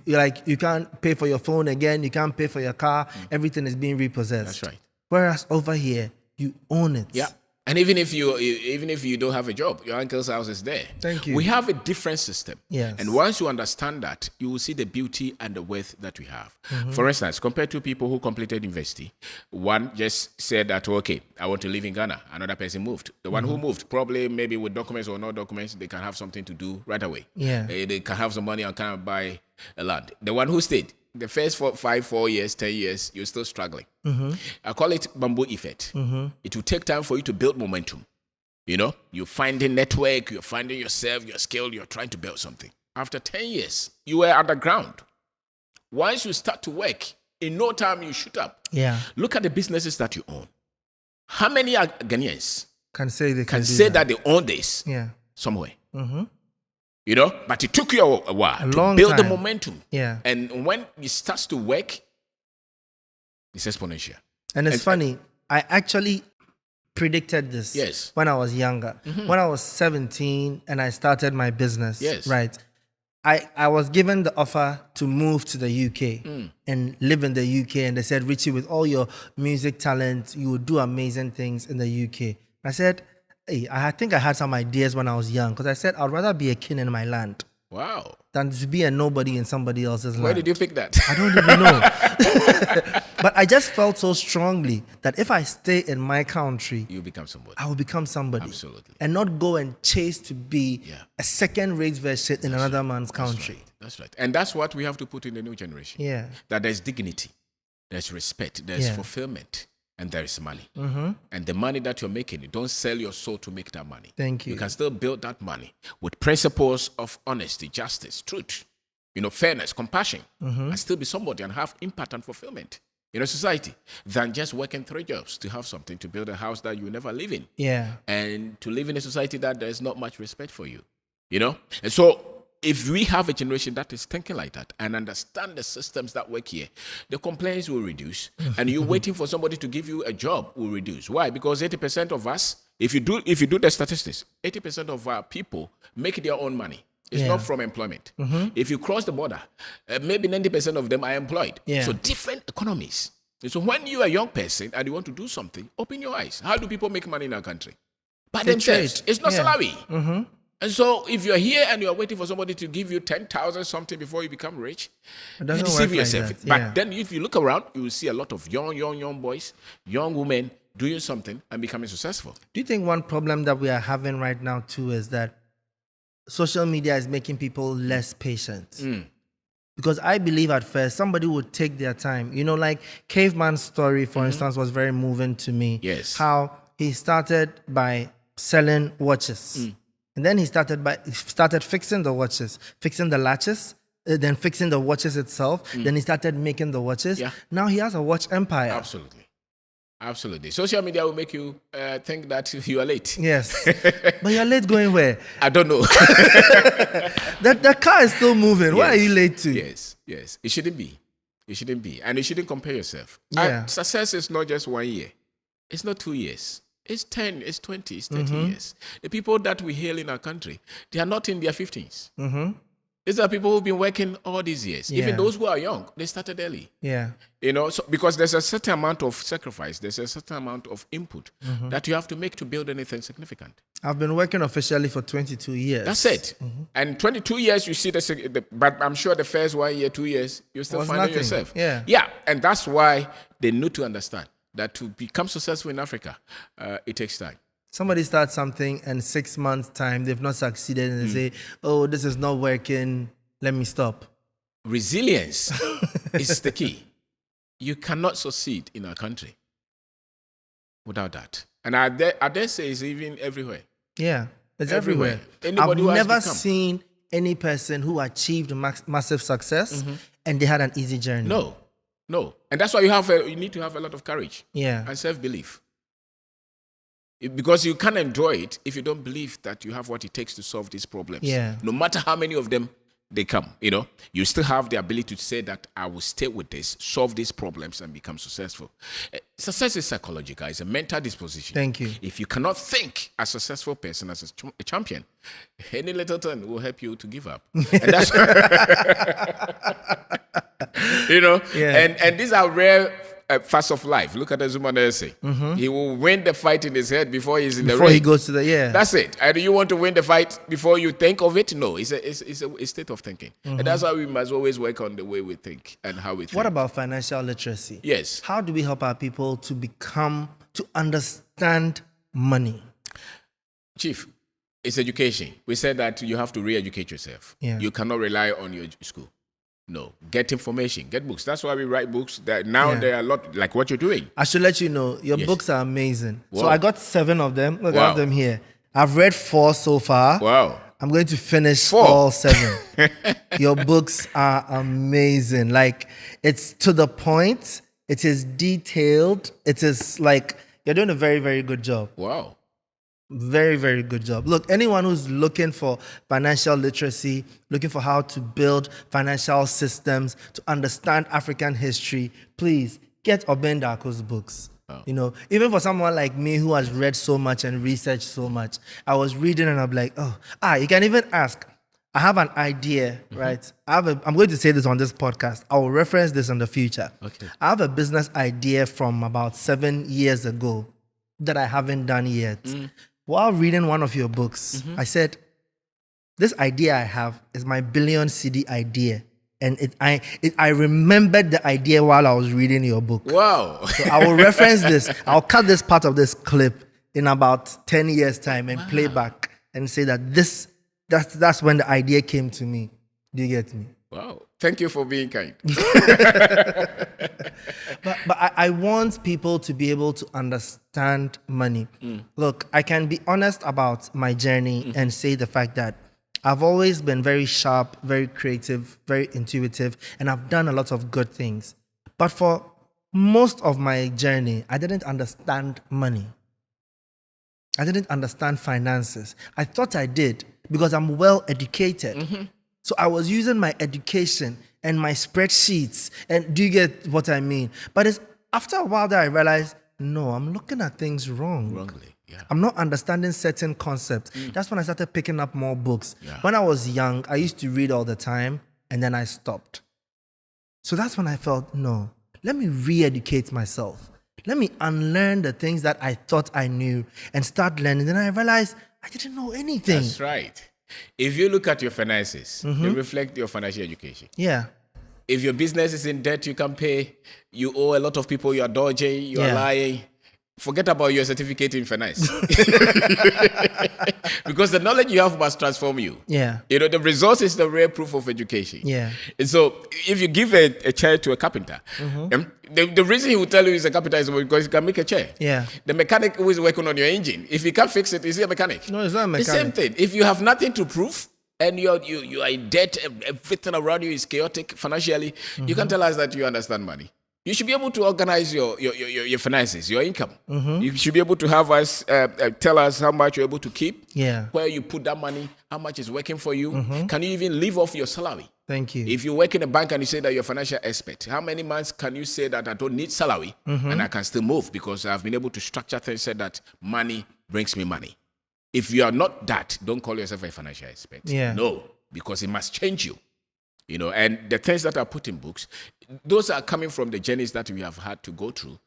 you can't pay for your phone again, you can't pay for your car, everything is being repossessed. That's right. Whereas over here, you own it. Yeah. And even if you don't have a job, your uncle's house is there. Thank you. We have a different system. Yes. And once you understand that, you will see the beauty and the worth that we have. For instance, compared to people who completed university, one just said that, okay, I want to live in Ghana. Another person moved. The one who moved, probably maybe with documents or no documents, they can have something to do right away. Yeah. They can have some money and kind of buy a land. The one who stayed, the first 4 years, 10 years, you're still struggling. I call it bamboo effect. It will take time for you to build momentum. You know, you're finding network, you're finding yourself, you're skilled, you're trying to build something. After 10 years, you were at the ground. Once you start to work, in no time you shoot up. Yeah. Look at the businesses that you own. How many Ghanaians Can say they can say that they own this Yeah. somewhere? You know, but it took you a while to long build the time. momentum. Yeah. And when it starts to work, it's exponential. And it's funny, I actually predicted this Yes. when I was younger. When I was 17 and I started my business, Yes. right? I was given the offer to move to the UK and live in the UK. And they said, Richie, with all your music talent, you would do amazing things in the UK. I said, hey, I think I had some ideas when I was young because I said, I'd rather be a king in my land Wow. than to be a nobody in somebody else's land. Where did you pick that? I don't even know. But I just felt so strongly that if I stay in my country, You become somebody. I will become somebody. Absolutely. And not go and chase to be a second-rate version in another man's country. That's right. And that's what we have to put in the new generation. Yeah. That there's dignity, there's respect, there's fulfillment, and there is money. And the money that you're making, you don't sell your soul to make that money. Thank you. You can still build that money with principles of honesty, justice, truth, fairness, compassion, and still be somebody and have impact and fulfillment in a society than just working 3 jobs to have something to build a house that you never live in. Yeah. And to live in a society that there's not much respect for you, And so if we have a generation that is thinking like that and understand the systems that work here, the complaints will reduce and you waiting for somebody to give you a job will reduce. Why? Because 80% of us, if you do the statistics, 80% of our people make their own money. It's not from employment. If you cross the border, maybe 90% of them are employed. Yeah. So different economies. And so when you're a young person and you want to do something, open your eyes. How do people make money in our country? By themselves. trade. It's not Yeah. salary. And so if you're here and you're waiting for somebody to give you 10,000 something before you become rich, It you doesn't deceive work like yourself. that. But Yeah. then if you look around, you will see a lot of young boys, young women doing something and becoming successful. Do you think one problem that we are having right now too is that social media is making people less patient? Because I believe at first somebody would take their time. Like Caveman's story, for instance, was very moving to me. Yes. How he started by selling watches. And then he started fixing the watches, fixing the latches, then fixing the watches itself. Then he started making the watches. Yeah. Now he has a watch empire. Absolutely. Social media will make you think that you are late. Yes. But you're late going where? I don't know. The car is still moving. Why are you late to? Yes. It shouldn't be. And you shouldn't compare yourself. Yeah. Success is not just 1 year. It's not 2 years. It's 10, it's 20, it's 30 years. The people that we hail in our country, they are not in their 50s. These are people who've been working all these years. Yeah. Even those who are young, they started early. Yeah. You know, so because there's a certain amount of sacrifice, there's a certain amount of input that you have to make to build anything significant. I've been working officially for 22 years. That's it. And 22 years, you see but I'm sure the first 1 year, 2 years, you're still finding nothing. yourself. Yeah. Yeah. And that's why they need to understand that to become successful in Africa, it takes time. Somebody starts something and 6 months' time, they've not succeeded and they say, oh, this is not working, let me stop. Resilience is the key. You cannot succeed in our country without that. And I dare say it's even everywhere. Yeah, it's everywhere. Anybody I've who has never become. seen any person who achieved massive success and they had an easy journey. No. And that's why you need to have a lot of courage Yeah. and self-belief. Because you can't enjoy it if you don't believe that you have what it takes to solve these problems. Yeah. No matter how many of them they come, you still have the ability to say that I will stay with this, solve these problems, and become successful. Success is psychological. It's a mental disposition. Thank you. If you cannot think as a successful person, as a champion, any little turn will help you to give up. And that's, Yeah. and these are rare facts of life. Look at Azuma Nese. He will win the fight in his head before he's in the ring. Before he goes to the, That's it. And do you want to win the fight before you think of it? No, it's a state of thinking. And that's why we must always work on the way we think and how we think. What about financial literacy? Yes. How do we help our people to understand money? Chief, it's education. We said that you have to re-educate yourself. Yeah. You cannot rely on your school. No. Get information. Get books. That's why we write books. That now there are a lot, like what you're doing. I should let you know, your Yes. books are amazing. So Wow. I got 7 of them. Look, I Wow. have them here. I've read 4 so far. Wow. I'm going to finish 4. all 7. Your books are amazing. Like, it's to the point. It is detailed. It is like, you're doing a very, very good job. Wow. Very, very good job. Look, anyone who's looking for financial literacy, looking for how to build financial systems, to understand African history, please get Obeng Darko's books. Oh. Even for someone like me who has read so much and researched so much, I was reading and I'm like, you can even ask. I have an idea, right? I'm going to say this on this podcast. I will reference this in the future. Okay. I have a business idea from about 7 years ago that I haven't done yet. While reading one of your books, I said, this idea I have is my billion CD idea. And I remembered the idea while I was reading your book. Wow. So I will reference this. I'll cut this part of this clip in about 10 years' time and play back and say that that's when the idea came to me. Do you get me? Wow. Thank you for being kind. But I want people to be able to understand money. Look, I can be honest about my journey and say the fact that I've always been very sharp, very creative, very intuitive, and I've done a lot of good things. But for most of my journey, I didn't understand money. I didn't understand finances. I thought I did because I'm well educated. So I was using my education and my spreadsheets. And do you get what I mean? But it's after a while that I realized, no, I'm looking at things wrong. Wrongly. Yeah. I'm not understanding certain concepts. That's when I started picking up more books. Yeah. When I was young, I used to read all the time and then I stopped. So that's when I felt, no, let me re-educate myself. Let me unlearn the things that I thought I knew and start learning. Then I realized I didn't know anything. That's right. If you look at your finances, they reflect your financial education. Yeah. If your business is in debt, you can pay. You owe a lot of people. You are dodging. You are lying. Forget about your certificate in finance. Because the knowledge you have must transform you. Yeah. The resource is the real proof of education. Yeah. And so if you give a chair to a carpenter, the reason he will tell you he's a carpenter is because he can make a chair. Yeah. The mechanic who is working on your engine, if he can't fix it, is he a mechanic? No, it's not a mechanic. The same thing. If you have nothing to prove, and you are in debt, everything around you is chaotic financially, you can tell us that you understand money. You should be able to organize your finances, your income. You should be able to have us tell us how much you're able to keep, where you put that money, how much is working for you. Can you even live off your salary? Thank you. If you work in a bank and you say that you're a financial expert, how many months can you say that I don't need salary and I can still move because I've been able to structure things so that money brings me money? If you are not that, don't call yourself a financial expert. Yeah. No. because it must change you. You know, and the things that are put in books, those are coming from the journeys that we have had to go through.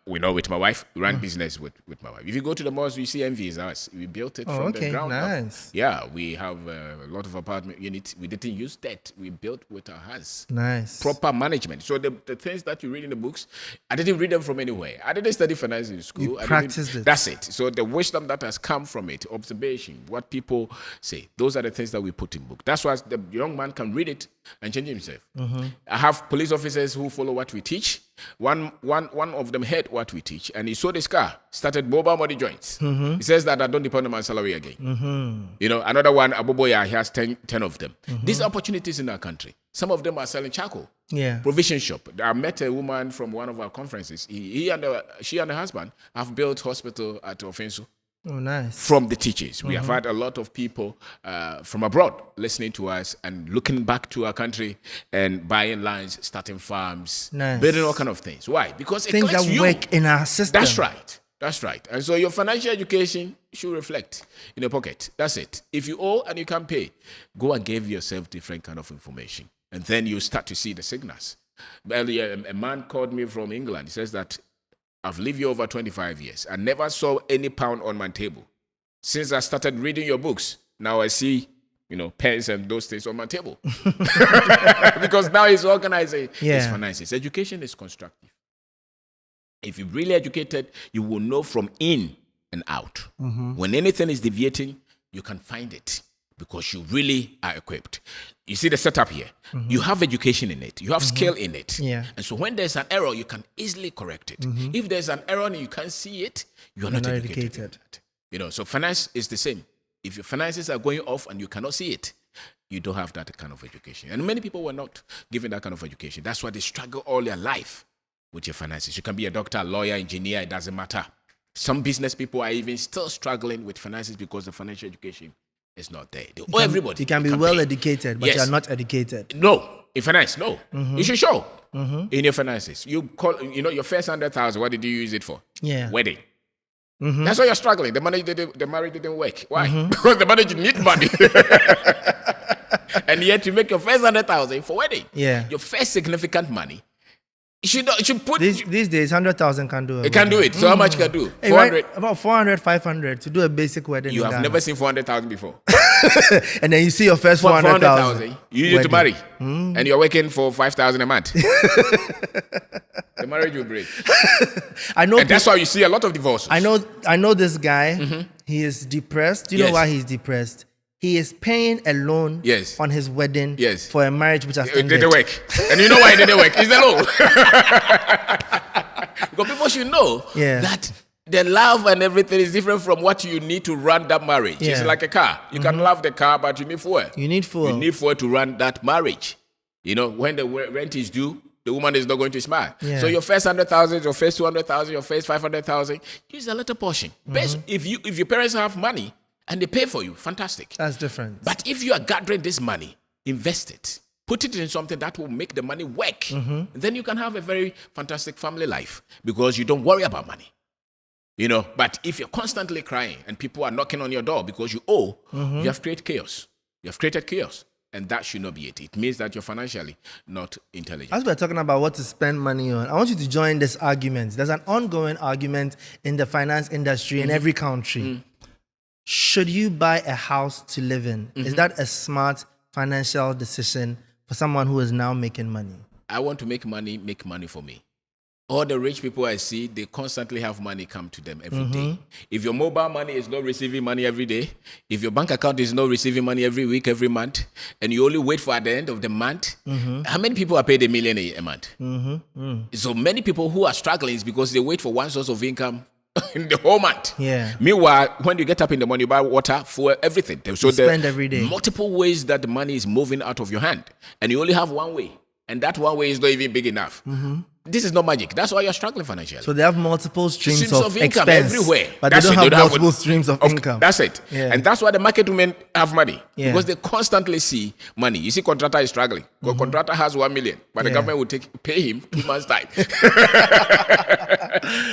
We know with my wife, we ran business with my wife. If you go to the malls, you see MV is ours. We built it from the ground up. Yeah, we have a lot of apartment units. We didn't use debt. We built with our hands. Nice. Proper management. So the things that you read in the books, I didn't read them from anywhere. I didn't study finance in school. You practiced it. That's it. So the wisdom that has come from it, observation, what people say, those are the things that we put in book. That's why the young man can read it and change himself. I have police officers who follow what we teach. One of them heard what we teach, and he sold his car, started mobile money joints. He says that I don't depend on my salary again. You know, another one, Aboboya, he has 10 of them. These opportunities in our country. Some of them are selling charcoal. Yeah. Provision shop. I met a woman from one of our conferences. She and her husband have built hospital at Offenso. Oh, nice. From the teachers. We have had a lot of people from abroad listening to us and looking back to our country and buying lands, starting farms, building all kind of things. Why? Because it things that work in our system. That's right. That's right. And so your financial education should reflect in your pocket. That's it. If you owe and you can't pay, go and give yourself different kind of information. And then you start to see the signals. Earlier, a man called me from England. He says that I've lived here over 25 years. I never saw any pound on my table. Since I started reading your books, now I see, you know, pens and those things on my table. Because now he's organizing his finances. Education is constructive. If you're really educated, you will know from in and out. When anything is deviating, you can find it because you really are equipped. You see the setup here. You have education in it. You have skill in it. And so when there's an error, you can easily correct it. If there's an error and you can't see it, you're not educated. You know, so finance is the same. If your finances are going off and you cannot see it, you don't have that kind of education. And many people were not given that kind of education. That's why they struggle all their life with your finances. You can be a doctor, a lawyer, engineer, it doesn't matter. Some business people are even still struggling with finances because the financial education is not there. Everybody. You can be well educated, but you are not educated. No. In finance, no. You should show in your finances. You call, you know, your first 100,000, what did you use it for? Wedding. That's why you're struggling. The marriage didn't work. Why? Because the marriage need money. And yet you make your first 100,000 for wedding. Your first significant money. You should put these days 100,000 can do it. It can do it. So how much can do? 400. About 400, 500 to do a basic wedding. You have never seen 400,000 before. And then you see your first 400,000. You need to marry, and you're working for 5,000 a month. The marriage will break. I know, and that's why you see a lot of divorces. I know this guy. He is depressed. Do you know why he's depressed? He is paying a loan on his wedding for a marriage which has ended. It didn't work. And you know why it didn't work? It's the loan. Because people should know that the love and everything is different from what you need to run that marriage. It's like a car. You can love the car, but you need fuel. You need fuel to run that marriage. You know, when the rent is due, the woman is not going to smile. So your first 100,000, your first 200,000, your first 500,000, use a little portion. Best if your parents have money, and they pay for you, fantastic. That's different. But if you are gathering this money, invest it. Put it in something that will make the money work. Then you can have a very fantastic family life because you don't worry about money. You know, but if you're constantly crying and people are knocking on your door because you owe, you have created chaos. You have created chaos. And that should not be it. It means that you're financially not intelligent. As we're talking about what to spend money on, I want you to join this argument. There's an ongoing argument in the finance industry in every country. Should you buy a house to live in? Is that a smart financial decision for someone who is now making money? I want to make money for me. All the rich people I see, they constantly have money come to them every day. If your mobile money is not receiving money every day, if your bank account is not receiving money every week, every month, and you only wait for at the end of the month, how many people are paid $1 million a month? So many people who are struggling is because they wait for one source of income in the whole month. Meanwhile, when you get up in the morning, you buy water, fuel, everything. So you spend every day. Multiple ways that the money is moving out of your hand, and you only have one way, and that one way is not even big enough. This is not magic. That's why you're struggling financially. So they have multiple streams of income expense, everywhere. but That's they it. don't have They don't multiple streams of income. That's it. Yeah. And that's why the market women have money. Yeah. Because they constantly see money. You see, contractor is struggling. The contractor has 1 million, but the government will pay him 2 months' time.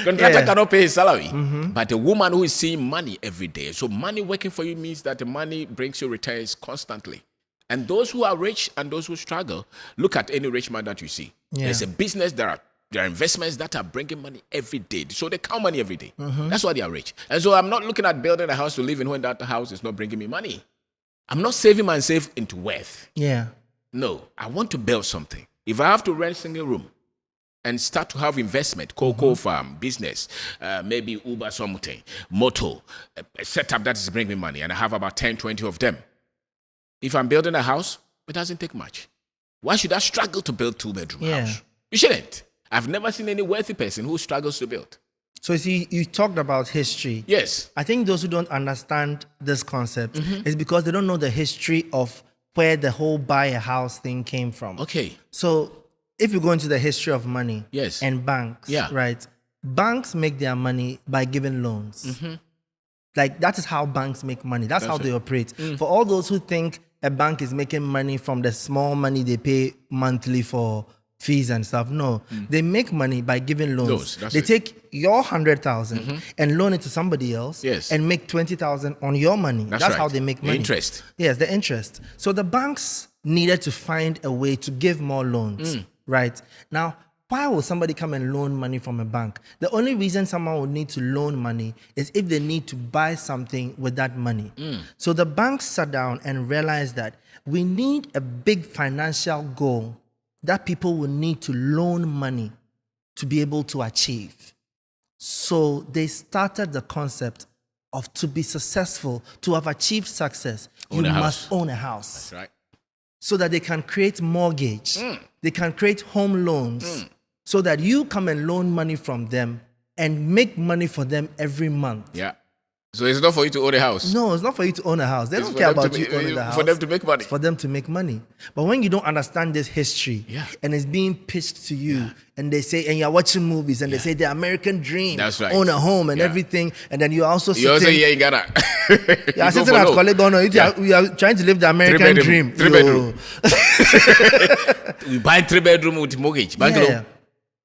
Contractor cannot pay his salary. But a woman who is seeing money every day. So money working for you means that the money brings you returns constantly. And those who are rich and those who struggle, look at any rich man that you see. Yeah. There's a business, there are investments that are bringing money every day. So they count money every day. That's why they are rich. And so I'm not looking at building a house to live in when that house is not bringing me money. I'm not saving myself into wealth. Yeah. No, I want to build something. If I have to rent a single room and start to have investment, cocoa farm, business, maybe Uber something, moto, a setup that is bringing me money, and I have about 10, 20 of them. If I'm building a house, it doesn't take much. Why should I struggle to build 2-bedroom house? You shouldn't. I've never seen any wealthy person who struggles to build. So you see, you talked about history. Yes. I think those who don't understand this concept is because they don't know the history of where the whole buy a house thing came from. Okay. So if you go into the history of money and banks, right? Banks make their money by giving loans. Like that is how banks make money. That's how they operate. For all those who think a bank is making money from the small money they pay monthly for fees and stuff, no, they make money by giving loans. They take your 100,000 and loan it to somebody else and make 20,000 on your money. That's how they make money. The interest. Yes, the interest. So the banks needed to find a way to give more loans, right? Now, why will somebody come and loan money from a bank? The only reason someone would need to loan money is if they need to buy something with that money. So the banks sat down and realized that we need a big financial goal that people will need to loan money to be able to achieve. So they started the concept of to be successful, to have achieved success, you must own a house. That's right. So that they can create mortgage, they can create home loans, so that you come and loan money from them and make money for them every month. Yeah. So it's not for you to own a house. No, it's not for you to own a house. They don't care about you owning the house. For them to make money. It's for them to make money. But when you don't understand this history and it's being pitched to you and they say, and you're watching movies and they say the American dream, that's right, own a home and everything, and then you're also sitting... You're also here in Ghana. You're sitting at Kolegono. We are trying to live the American dream. 3-bedroom. We buy 3-bedroom with mortgage. Bank loan.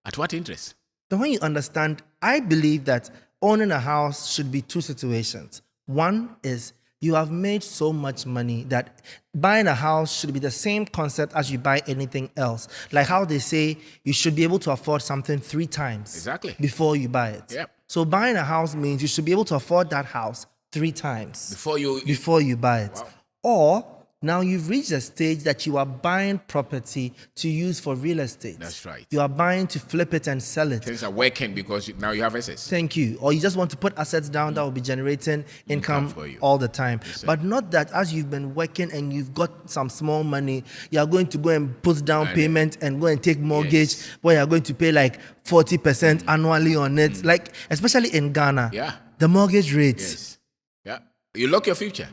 At what interest? So when you understand, I believe that owning a house should be two situations. One is you have made so much money that buying a house should be the same concept as you buy anything else. Like how they say you should be able to afford something 3 times before you buy it. Yep. So buying a house means you should be able to afford that house 3 times before you buy it. Wow. Or now you've reached a stage that you are buying property to use for real estate. That's right. You are buying to flip it and sell it. Things are working because now you have assets. Thank you. Or you just want to put assets down that will be generating income for you all the time. Yes, but not that as you've been working and you've got some small money, you are going to go and put down payment and go and take mortgage where you're going to pay like 40% annually on it. Like, especially in Ghana, the mortgage rates. Yeah. You lock your future.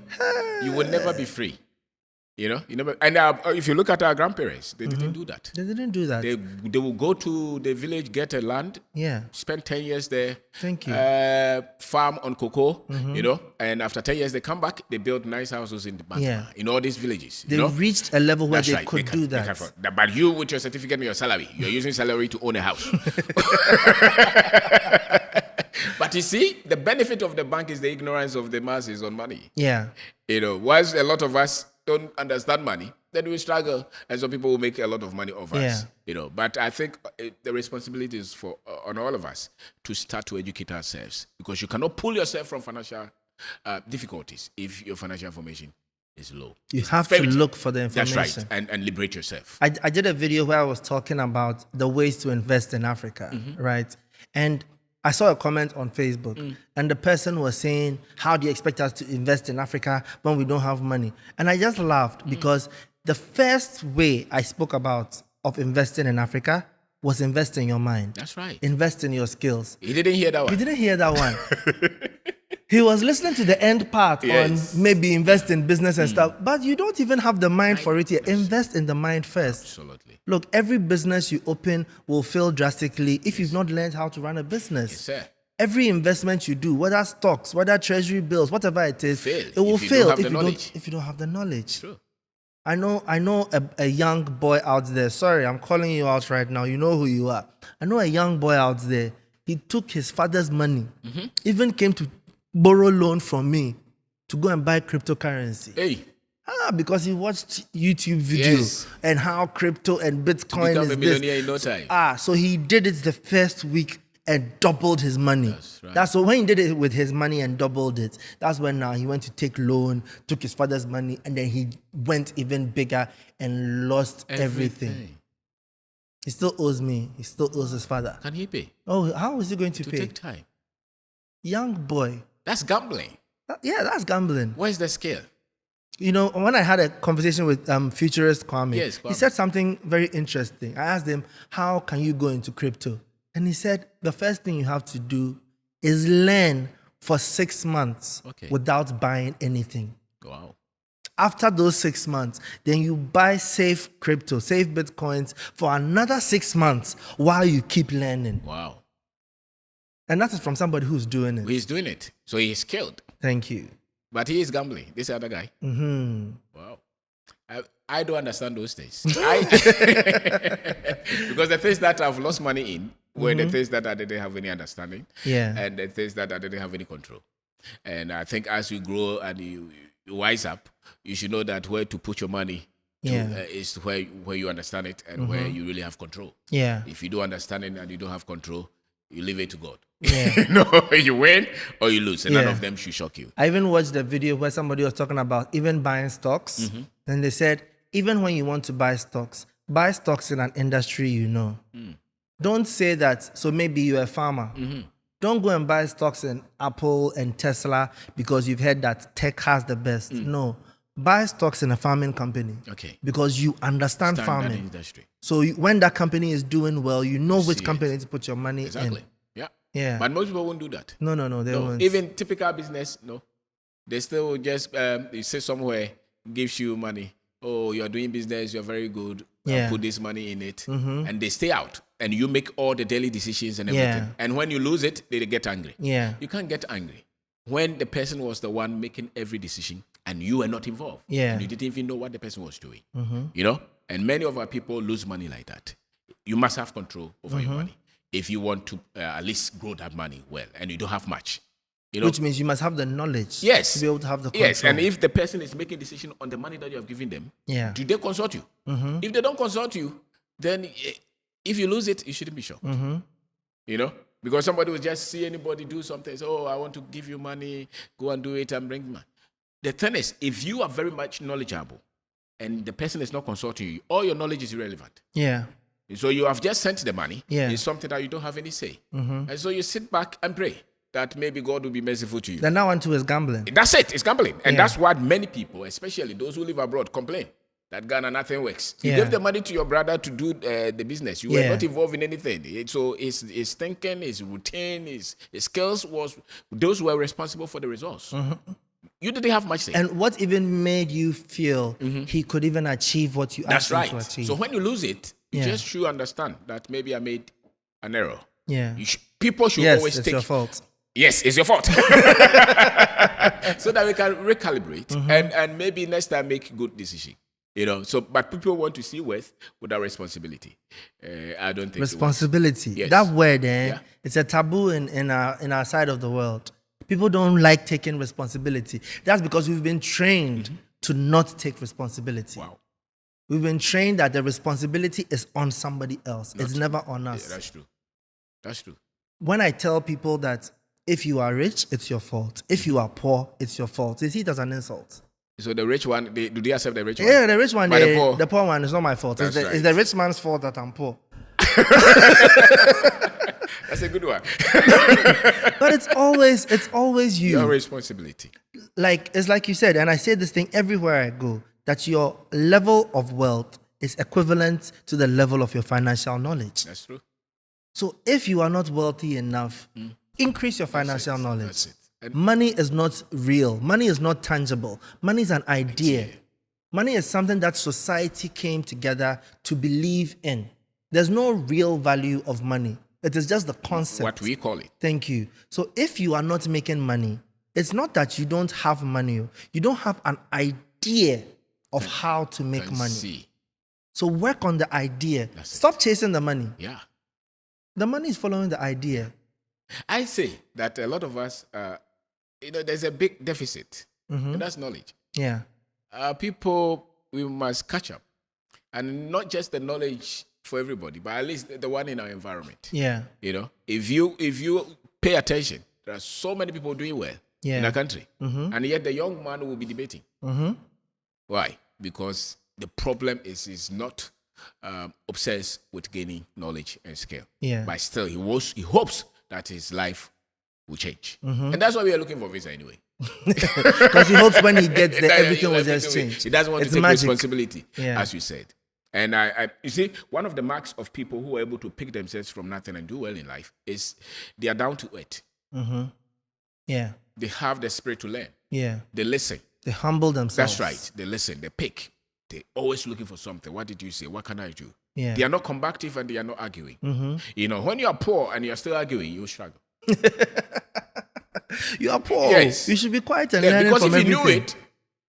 You will never be free. You know, and if you look at our grandparents, they didn't do that. They didn't do that. They will go to the village, get a land, spend 10 years there. Thank you. Farm on cocoa, and after 10 years they come back, they build nice houses in the back, in all these villages. They reached a level where they could do that. But you, with your certificate and your salary, you're using salary to own a house. But you see, the benefit of the bank is the ignorance of the masses on money. Yeah. Once a lot of us don't understand money, then we struggle, and some people will make a lot of money off us. But I think the responsibility is on all of us to start to educate ourselves, because you cannot pull yourself from financial difficulties if your financial information is low. You have to look for the information. That's right, and liberate yourself. I did a video where I was talking about the ways to invest in Africa, right? And I saw a comment on Facebook, and the person was saying, how do you expect us to invest in Africa when we don't have money? And I just laughed because the first way I spoke about of investing in Africa was invest in your mind. That's right. Invest in your skills. He didn't hear that one. He didn't hear that one. He was listening to the end part on maybe invest in business and stuff, but you don't even have the mind for it yet. Invest in the mind first. Absolutely. Look, every business you open will fail drastically if you've not learned how to run a business. Yes, sir. Every investment you do, whether stocks, whether treasury bills, whatever it is, it will if you fail don't have if you don't have the knowledge. True. I know a young boy out there. Sorry, I'm calling you out right now. You know who you are. I know a young boy out there. He took his father's money, even came to borrow loan from me to go and buy cryptocurrency. Hey. Because he watched YouTube videos and how crypto and Bitcoin Become is a millionaire in no time. So he did it the first week and doubled his money. That's right. That's so when he did it with his money and doubled it, that's when now he went to take loan, took his father's money, and then he went even bigger and lost everything. He still owes me. He still owes his father. Can he pay? Oh, how is he going to pay? Take time. Young boy. That's gambling. Yeah, that's gambling. Where's the scale? You know, when I had a conversation with futurist Kwame, Kwame, he said something very interesting. I asked him, how can you go into crypto? And he said, the first thing you have to do is learn for 6 months without buying anything. Wow. After those 6 months, then you buy safe crypto, safe Bitcoins for another 6 months while you keep learning. Wow. And that is from somebody who's doing it. He's doing it. So he's skilled. Thank you. But he is gambling. This other guy. Mm-hmm. Wow. I don't understand those things. Because the things that I've lost money in were the things that I didn't have any understanding. Yeah. And the things that I didn't have any control. And I think as you grow and you wise up, you should know that where to put your money is where you understand it and where you really have control. Yeah. If you don't understand it and you don't have control, you leave it to God. Yeah. No, you win or you lose. And none of them should shock you. I even watched a video where somebody was talking about even buying stocks. And they said, even when you want to buy stocks in an industry you know. Don't say that, so maybe you're a farmer. Don't go and buy stocks in Apple and Tesla because you've heard that tech has the best. No. Buy stocks in a farming company. Okay. Because you understand farming. That industry. So when that company is doing well, you know which company to put your money in. Yeah. But most people won't do that. No, they won't. Even typical business, no. They still just, you say somewhere, gives you money. Oh, you're doing business, you're very good. Put this money in it. And they stay out. And you make all the daily decisions and everything. And when you lose it, they get angry. Yeah. You can't get angry when the person was the one making every decision and you were not involved. Yeah. And you didn't even know what the person was doing. You know? And many of our people lose money like that. You must have control over your money if you want to at least grow that money well, and you don't have much. You know? Which means you must have the knowledge to be able to have the control. Yes, and if the person is making decision on the money that you have given them, do they consult you? If they don't consult you, then if you lose it, you shouldn't be shocked. You know? Because somebody will just see anybody do something, say, oh, I want to give you money, go and do it and bring money. The thing is, if you are very much knowledgeable and the person is not consulting you, all your knowledge is irrelevant. Yeah. So you have just sent the money. It's something that you don't have any say. And so you sit back and pray that maybe God will be merciful to you. Then that one too is gambling. That's it. It's gambling. And that's what many people, especially those who live abroad, complain. That Ghana, nothing works. You gave the money to your brother to do the business. You were not involved in anything. So his thinking, his routine, his skills those were responsible for the results. You didn't have much say. And what even made you feel he could even achieve what you asked him to achieve? So when you lose it, you just should understand that maybe I made an error. Yeah. People should always it's take... your fault. Yes, it's your fault. So that we can recalibrate and maybe next time make good decision. You know, but people want to see worth without responsibility. I don't think responsibility. Yes. That word, it's a taboo in our side of the world. People don't like taking responsibility. That's because we've been trained to not take responsibility. Wow. We've been trained that the responsibility is on somebody else. It's never on us. Yeah, that's true. That's true. When I tell people that if you are rich, it's your fault. If you are poor, it's your fault. They see it as an insult. So the rich one, do they accept the rich one? Yeah, the rich one, the poor one is not my fault. It's the rich man's fault that I'm poor. That's a good one. But it's always you. Your responsibility. It's like you said, and I say this thing everywhere I go, that your level of wealth is equivalent to the level of your financial knowledge. That's true. So if you are not wealthy enough, increase your financial knowledge. That's it. Money is not real. Money is not tangible. Money is an idea. Money is something that society came together to believe in. There's no real value of money. It is just the concept. What we call it. Thank you. So if you are not making money, it's not that you don't have money. You don't have an idea of how to make money. See. So work on the idea. Stop chasing the money. Yeah. The money is following the idea. I say that a lot of us, there's a big deficit. And that's knowledge. Yeah. People, we must catch up. And not just the knowledge for everybody, but at least the one in our environment. Yeah. If you pay attention, there are so many people doing well in our country. And yet the young man will be debating. Why? Because the problem is not obsessed with gaining knowledge and skill. Yeah. But still, he hopes that his life will change. And that's why we are looking for visa anyway. Because he hopes when he gets there, everything will just change. He doesn't want to take responsibility, as you said. And you see, one of the marks of people who are able to pick themselves from nothing and do well in life is they are down to earth. Yeah. They have the spirit to learn. Yeah. They listen. They humble themselves. That's right. They listen. They pick. They're always looking for something. What did you say? What can I do? Yeah. They are not combative and they are not arguing. When you are poor and you are still arguing, you struggle. You are poor. Yes. You should be quiet and learn because from if you everything. knew it,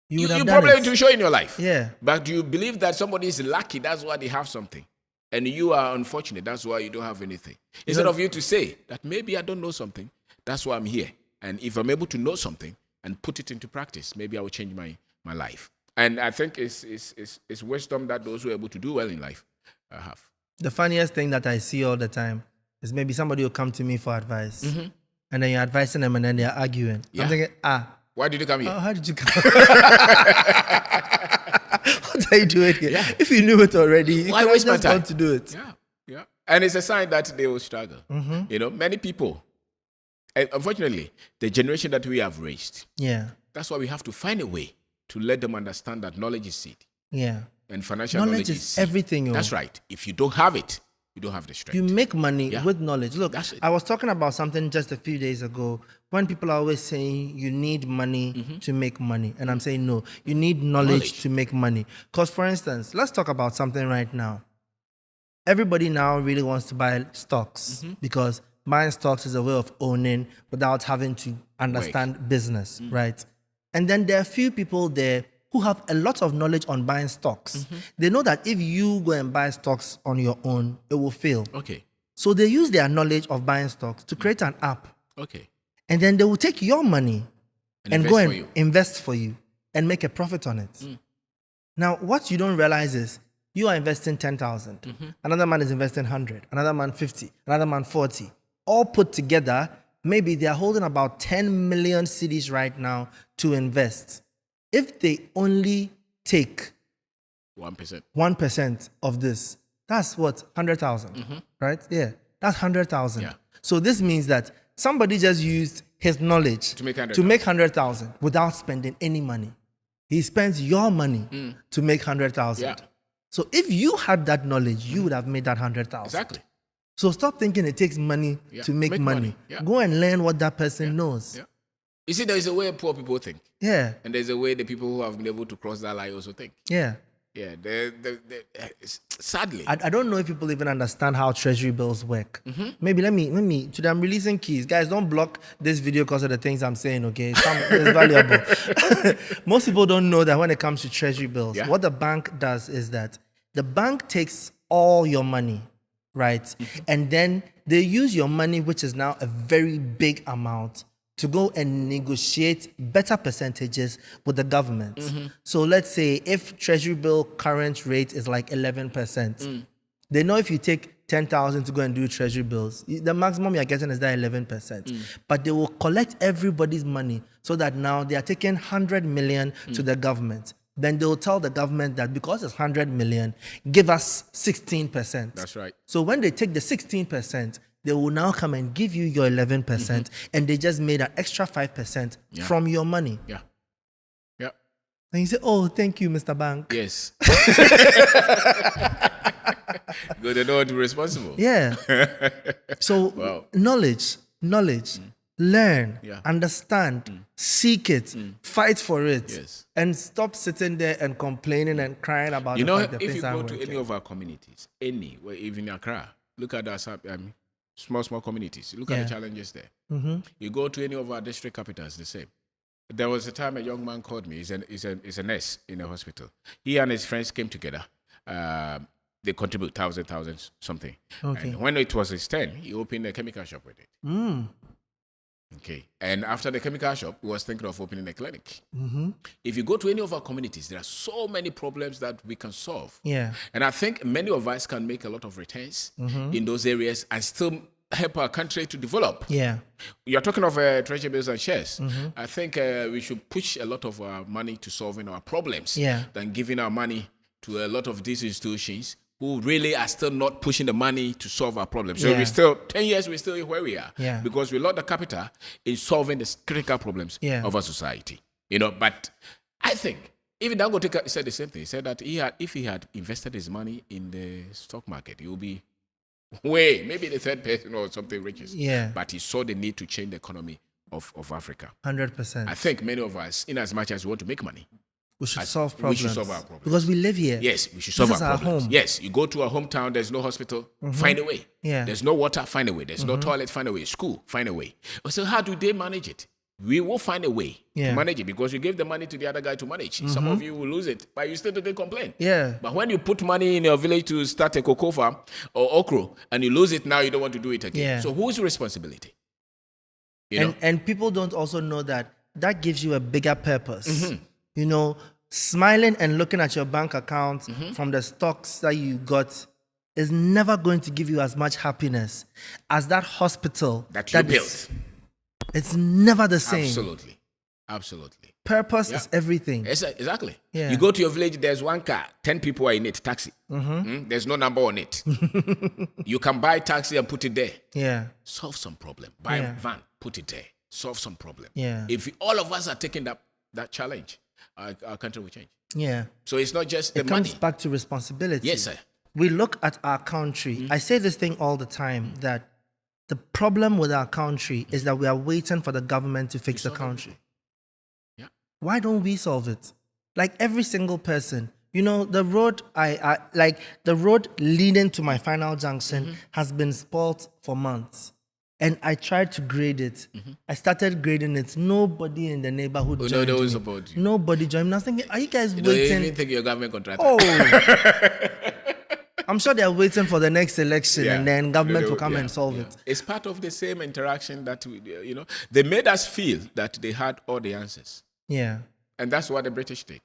you would have probably done it. to show in your life. Yeah. But do you believe that somebody is lucky? That's why they have something. And you are unfortunate. That's why you don't have anything. Instead of you to say that maybe I don't know something. That's why I'm here. And if I'm able to know something and put it into practice, maybe I will change my life. And I think it's wisdom that those who are able to do well in life have. The funniest thing that I see all the time is maybe somebody will come to me for advice. And then you're advising them and then they're arguing. Yeah. I'm thinking, why did you come here? How did you come? What are you doing here? Yeah. If you knew it already, Why you waste just my time? want to do it. Yeah. And it's a sign that they will struggle. Many people, and unfortunately, the generation that we have raised, that's why we have to find a way to let them understand that knowledge is seed. Yeah. And financial knowledge is seed. everything. That's right. If you don't have it, you don't have the strength. You make money with knowledge. Look, That's it. I was talking about something just a few days ago when people are always saying you need money to make money. And I'm saying, no, you need knowledge to make money. Because, for instance, let's talk about something right now. Everybody now really wants to buy stocks because buying stocks is a way of owning without having to understand business, right? And then there are a few people there who have a lot of knowledge on buying stocks. They know that if you go and buy stocks on your own, it will fail. Okay. So they use their knowledge of buying stocks to create an app. Okay. And then they will take your money and go and invest invest for you and make a profit on it. Now, what you don't realize is you are investing 10,000. Another man is investing 100. Another man 50. Another man 40. All put together, maybe they are holding about 10 million cedis right now to invest. If they only take 1% of this, that's what, 100,000, right? Yeah, that's 100,000. Yeah. So this means that somebody just used his knowledge To make 100,000 without spending any money. He spends your money to make 100,000. Yeah. So if you had that knowledge, you would have made that 100,000. Exactly. So stop thinking it takes money to make money. Yeah. Go and learn what that person knows. Yeah. You see, there is a way poor people think. Yeah. And there's a way the people who have been able to cross that line also think. Yeah. Yeah. Sadly. I don't know if people even understand how treasury bills work. Maybe let me, today I'm releasing keys. Guys, don't block this video because of the things I'm saying, okay? It's valuable. Most people don't know that when it comes to treasury bills, what the bank does is that the bank takes all your money, right? And then they use your money, which is now a very big amount, to go and negotiate better percentages with the government. So let's say if treasury bill current rate is like 11%, they know if you take 10,000 to go and do treasury bills, the maximum you're getting is that 11%. But they will collect everybody's money so that now they are taking 100 million to the government. Then they'll tell the government that because it's 100 million, give us 16%. That's right. So when they take the 16%, they will now come and give you your 11%, and they just made an extra 5% from your money. Yeah. Yeah. And you say, oh, thank you, Mr. Bank. Yes. Good to know to be responsible. Yeah. So knowledge, learn, understand, seek it, fight for it, Yes. and stop sitting there and complaining and crying about You the know, fact that if things you go aren't to working. any of our communities, even Accra, look at us, small communities. Look at Yeah. the challenges there. You go to any of our district capitals, the same. There was a time a young man called me. He's a nurse in a hospital. He and his friends came together. They contribute thousands, something. Okay. And when it was his turn, he opened a chemical shop with it. Okay. And after the chemical shop, he was thinking of opening a clinic. If you go to any of our communities, there are so many problems that we can solve. Yeah. And I think many of us can make a lot of returns in those areas and still help our country to develop. Yeah. You're talking of treasury bills and shares. I think we should push a lot of our money to solving our problems than giving our money to a lot of these institutions who really are still not pushing the money to solve our problems. So we still, 10 years, we're still where we are. Yeah. Because we lost the capital in solving the critical problems of our society. But I think, even Dangote said the same thing. He said that if he had invested his money in the stock market, he would be maybe the third person or something riches. Yeah. But he saw the need to change the economy of Africa. 100%. I think many of us, in as much as we want to make money, we should solve problems. We should solve our problems. Because we live here. Yes, we should solve This our is our problems. home. Yes, you go to a hometown, there's no hospital, find a way. Yeah. There's no water, find a way. There's no toilet, find a way. School, find a way. So how do they manage it? We will find a way to manage it because you give the money to the other guy to manage. Some of you will lose it, but you still don't complain. Yeah. But when you put money in your village to start a cocoa farm or okra and you lose it now, you don't want to do it again. Yeah. So whose responsibility? You know? And people don't also know that gives you a bigger purpose. Smiling and looking at your bank account from the stocks that you got is never going to give you as much happiness as that hospital that you built. It's never the same. Absolutely. Purpose is everything. Exactly. Yeah. You go to your village, there's one car, 10 people are in it, taxi. There's no number on it. You can buy taxi and put it there. Yeah. Solve some problem. Buy a van, put it there. Solve some problem. Yeah. If all of us are taking that challenge, our country will change. Yeah. So it's not just the It money. comes back to responsibility. Yes, sir. We look at our country. I say this thing all the time that the problem with our country is that we are waiting for the government to fix the country. Yeah. Why don't we solve it? Like every single person, the road the road leading to my final junction has been spoilt for months. And I tried to grade it. I started grading it. Nobody in the neighborhood joined no, me. it's about you. Nobody joined me. I was thinking, are you guys You waiting? don't even think you're a government contractor. Oh, I'm sure they're waiting for the next election and then government will come and solve it. It's part of the same interaction that they made us feel that they had all the answers. Yeah. And that's what the British did.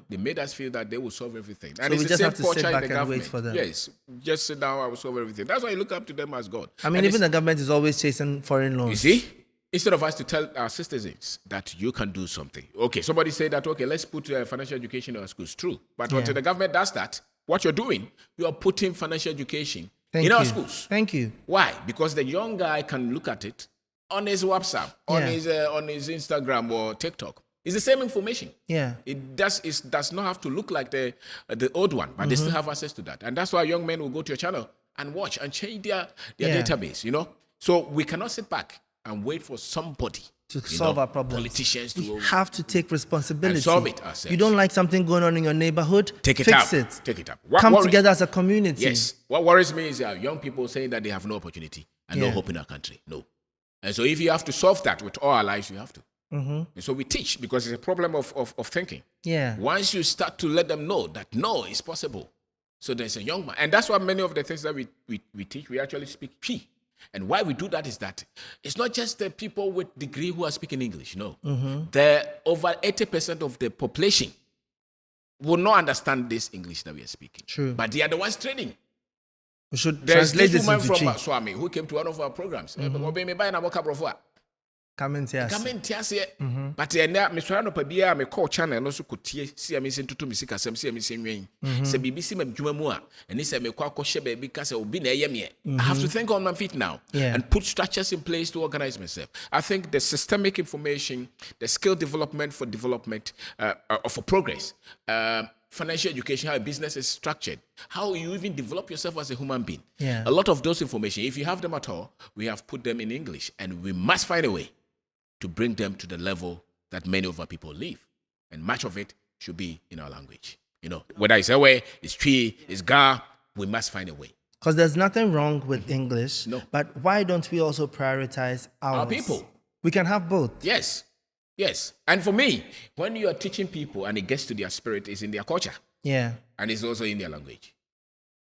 They made us feel that they will solve everything. And So it's we the just same have to sit culture in back the and government. wait for them. Yes, just sit down, I will solve everything. That's why you look up to them as God. I mean, And even the government is always chasing foreign loans. you see, instead of us to tell our citizens that you can do something. Okay, somebody said that, okay, let's put financial education in our schools. True. But until the government does that, what you're doing, you are putting financial education in our schools. Thank you. Why? Because the young guy can look at it on his WhatsApp, on his Instagram or TikTok. It's the same information. Yeah. It does not have to look like the old one, but they still have access to that. And that's why young men will go to your channel and watch and change their database, So we cannot sit back and wait for somebody To solve our problems. Politicians We to have to take responsibility. and solve it ourselves. You don't like something going on in your neighborhood? Take it fix up. it. Take it up. Come together as a community. Yes. What worries me is young people saying that they have no opportunity and no hope in our country. No. And so if you have to solve that with all our lives, you have to. And so we teach because it's a problem of thinking. Yeah. Once you start to let them know that no, it's possible. So there's a young man. And that's why many of the things that we teach, we actually speak P. And why we do that is that it's not just the people with degree who are speaking English. No. The over 80% of the population will not understand this English that we are speaking. True. But they are the ones training. We should There's translate this this woman into from Chi. Swami who came to one of our programs. Come and tell us. Come in, but me sure no pabia me call channel no so kotie see me sen tutu me sika sem see me sen wen se BBC me dwuma mu a eni se me kwa kwhye ba bi ka se obi na eye me I have to think on my feet now and put structures in place to organize myself. I think the systemic information, the skill development for development for progress, financial education, how a business is structured, how you even develop yourself as a human being. A lot of those information, if you have them at all, we have put them in English, and we must find a way to bring them to the level that many of our people live. And much of it should be in our language. Whether it's Ewe, it's Twi, it's Ga, we must find a way. Because there's nothing wrong with English. No. But why don't we also prioritize Our people. We can have both. Yes. And for me, when you are teaching people and it gets to their spirit, it's in their culture. Yeah. And it's also in their language.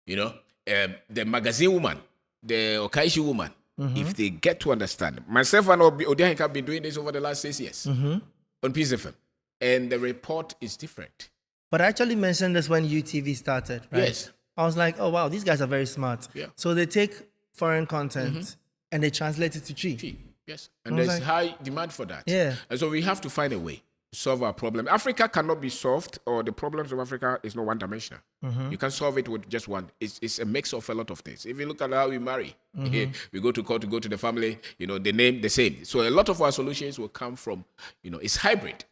The magazine woman, the Okaishi woman, if they get to understand. Myself and Odianik have been doing this over the last 6 years on Peace FM. And the report is different. But I actually mentioned this when UTV started, right? Yes. I was like, oh, wow, these guys are very smart. Yeah. So they take foreign content and they translate it to Twi. Yes. And there's high demand for that. Yeah. And so we have to find a way to solve our problem. Africa cannot be solved, or the problems of Africa is not one-dimensional. You can solve it with just one. It's a mix of a lot of things. If you look at how we marry, we go to court to go to the family, the name the same. So a lot of our solutions will come from, it's hybrid.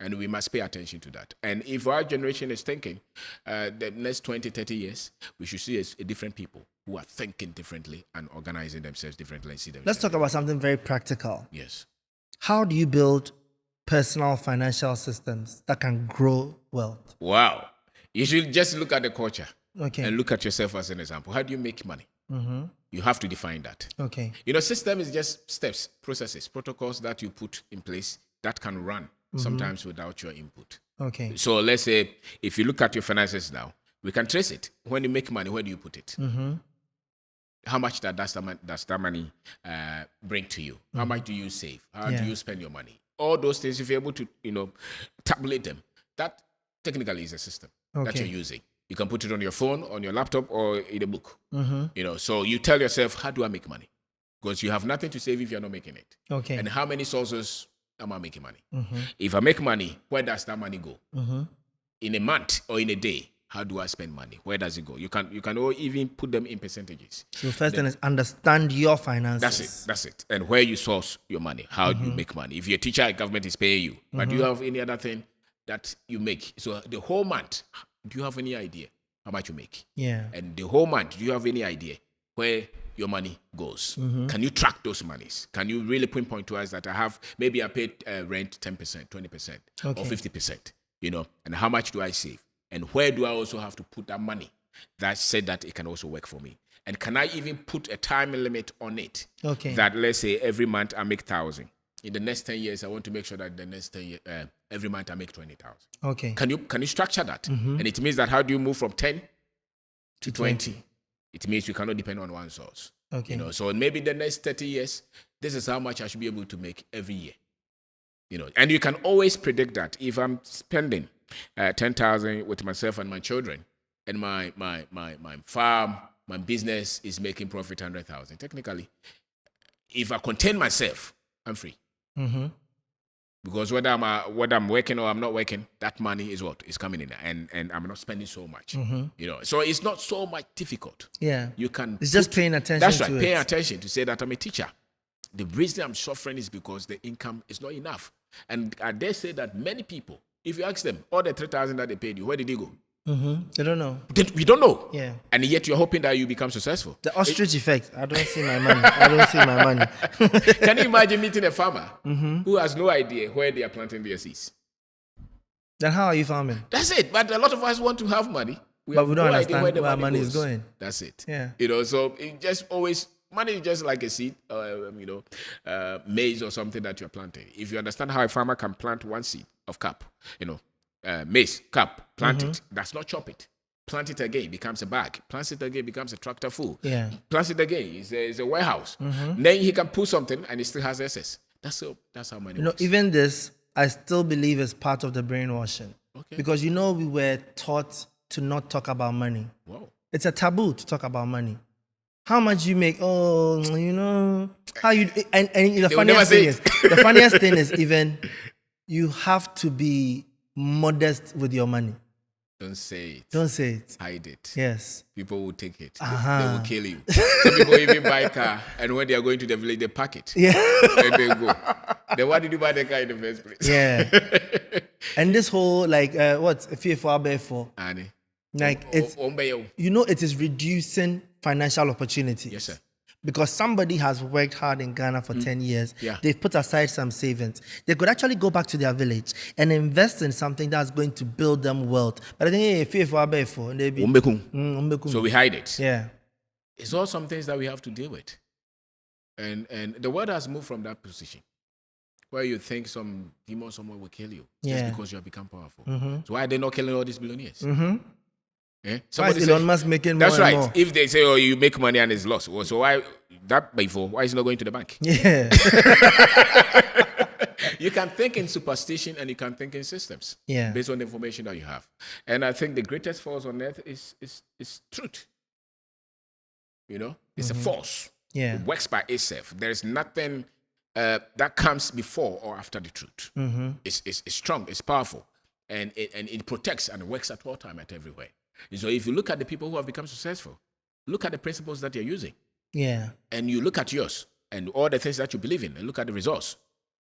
And we must pay attention to that. And if our generation is thinking the next 20, 30 years, we should see a different people who are thinking differently and organizing themselves differently and see themselves. Let's talk about something very practical. Yes. How do you build personal financial systems that can grow wealth? Wow. You should just look at the culture and look at yourself as an example. How do you make money? You have to define that. Okay. System is just steps, processes, protocols that you put in place that can run sometimes without your input. Okay. So let's say if you look at your finances now, we can trace it. When you make money, where do you put it? How much does that money bring to you? How much do you save? How do you spend your money? All those things, if you're able to, tabulate them, that technically is a system that you're using. You can put it on your phone, on your laptop, or in a book. So you tell yourself, how do I make money? Because you have nothing to save if you're not making it. Okay. And how many sources am I making money? If I make money, where does that money go? In a month or in a day, how do I spend money? Where does it go? You can all even put them in percentages. So first thing is understand your finances. That's it. And where you source your money. How do you make money? If you're a teacher, government is paying you. But do you have any other thing that you make? So the whole month, do you have any idea how much you make? Yeah. And the whole month, do you have any idea where your money goes? Can you track those monies? Can you really pinpoint to us that I paid rent 10%, 20%, or 50%, and how much do I save? And where do I also have to put that money that said that it can also work for me? And can I even put a time limit on it? Okay. That let's say every month I make 1,000. In the next 10 years, I want to make sure that the next 10 years, every month I make 20,000. Okay. Can you structure that? And it means that how do you move from 10 to 20? It means you cannot depend on one source. Okay. So maybe the next 30 years, this is how much I should be able to make every year. And you can always predict that. If I'm spending 10,000 with myself and my children, and my farm, my business is making profit 100,000. Technically, if I contain myself, I'm free. Because whether I'm working or I'm not working, that money is coming in, and I'm not spending so much. So it's not so much difficult. Yeah, you can. It's just paying attention. That's right, paying attention to say that I'm a teacher. The reason I'm suffering is because the income is not enough, and I dare say that many people, if you ask them, all the 3,000 that they paid you, where did they go? They don't know. We don't know. Yeah. And yet you're hoping that you become successful. The ostrich effect. I don't see my money. Can you imagine meeting a farmer who has no idea where they are planting their seeds? Then how are you farming? That's it. But a lot of us want to have money. But we don't understand where our money is going. That's it. Yeah. So it just always, money is just like a seed, maize or something that you're planting. If you understand how a farmer can plant one seed of cap, maize, cap, plant it. That's not chop it. Plant it again, becomes a bag. Plant it again, becomes a tractor full. Yeah. Plant it again, it's a warehouse. Then he can pull something and he still has excess. That's how money works. Even this, I still believe is part of the brainwashing. Okay. Because we were taught to not talk about money. Wow. It's a taboo to talk about money. How much you make? Oh, how you and the funniest thing is even you have to be modest with your money. Don't say it. Don't say it. Hide it. Yes. People will take it. They will kill you. Some people even buy a car, and when they are going to the village, they park it. Yeah. And they go. Then why did you buy the car in the first place? Yeah. And this whole fear for bear for. Like it's it is reducing financial opportunities. Yes, sir. because somebody has worked hard in Ghana for 10 years. Yeah. They've put aside some savings. They could actually go back to their village and invest in something that's going to build them wealth. But I think, hey, So we hide it. yeah. It's all some things that we have to deal with. And the world has moved from that position where you think some demon somewhere will kill you just because you have become powerful. So why are they not killing all these billionaires? Why Somebody is Elon Musk making more that's and right. more? If they say, oh, you make money and it's lost, well, so why that before? Why is it not going to the bank? Yeah. You can think in superstition and you can think in systems based on the information that you have. And I think the greatest force on earth is truth. You know, it's a force. Yeah. It works by itself. There is nothing that comes before or after the truth. It's strong, it's powerful, and it protects and works at all time, at everywhere. So if you look at the people who have become successful, look at the principles that they're using. Yeah. And you look at yours and all the things that you believe in and look at the results.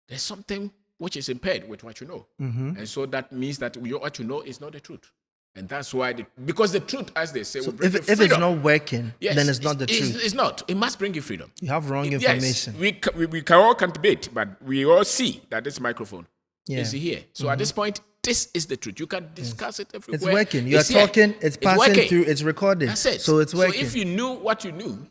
There's something which is impaired with what you know. And so that means that what you know is not the truth. And that's why, because the truth, as they say, will bring you freedom. If it's not working, Yes, then it's not the truth. It's not. It must bring you freedom. You have wrong Yes, information. we can all can debate, but we all see that this microphone is here. So at this point, this is the truth. You can discuss it everywhere. It's working. You're It's here. talking, it's passing working. through, it's recorded. That's it. So it's working. So if you knew what you knew,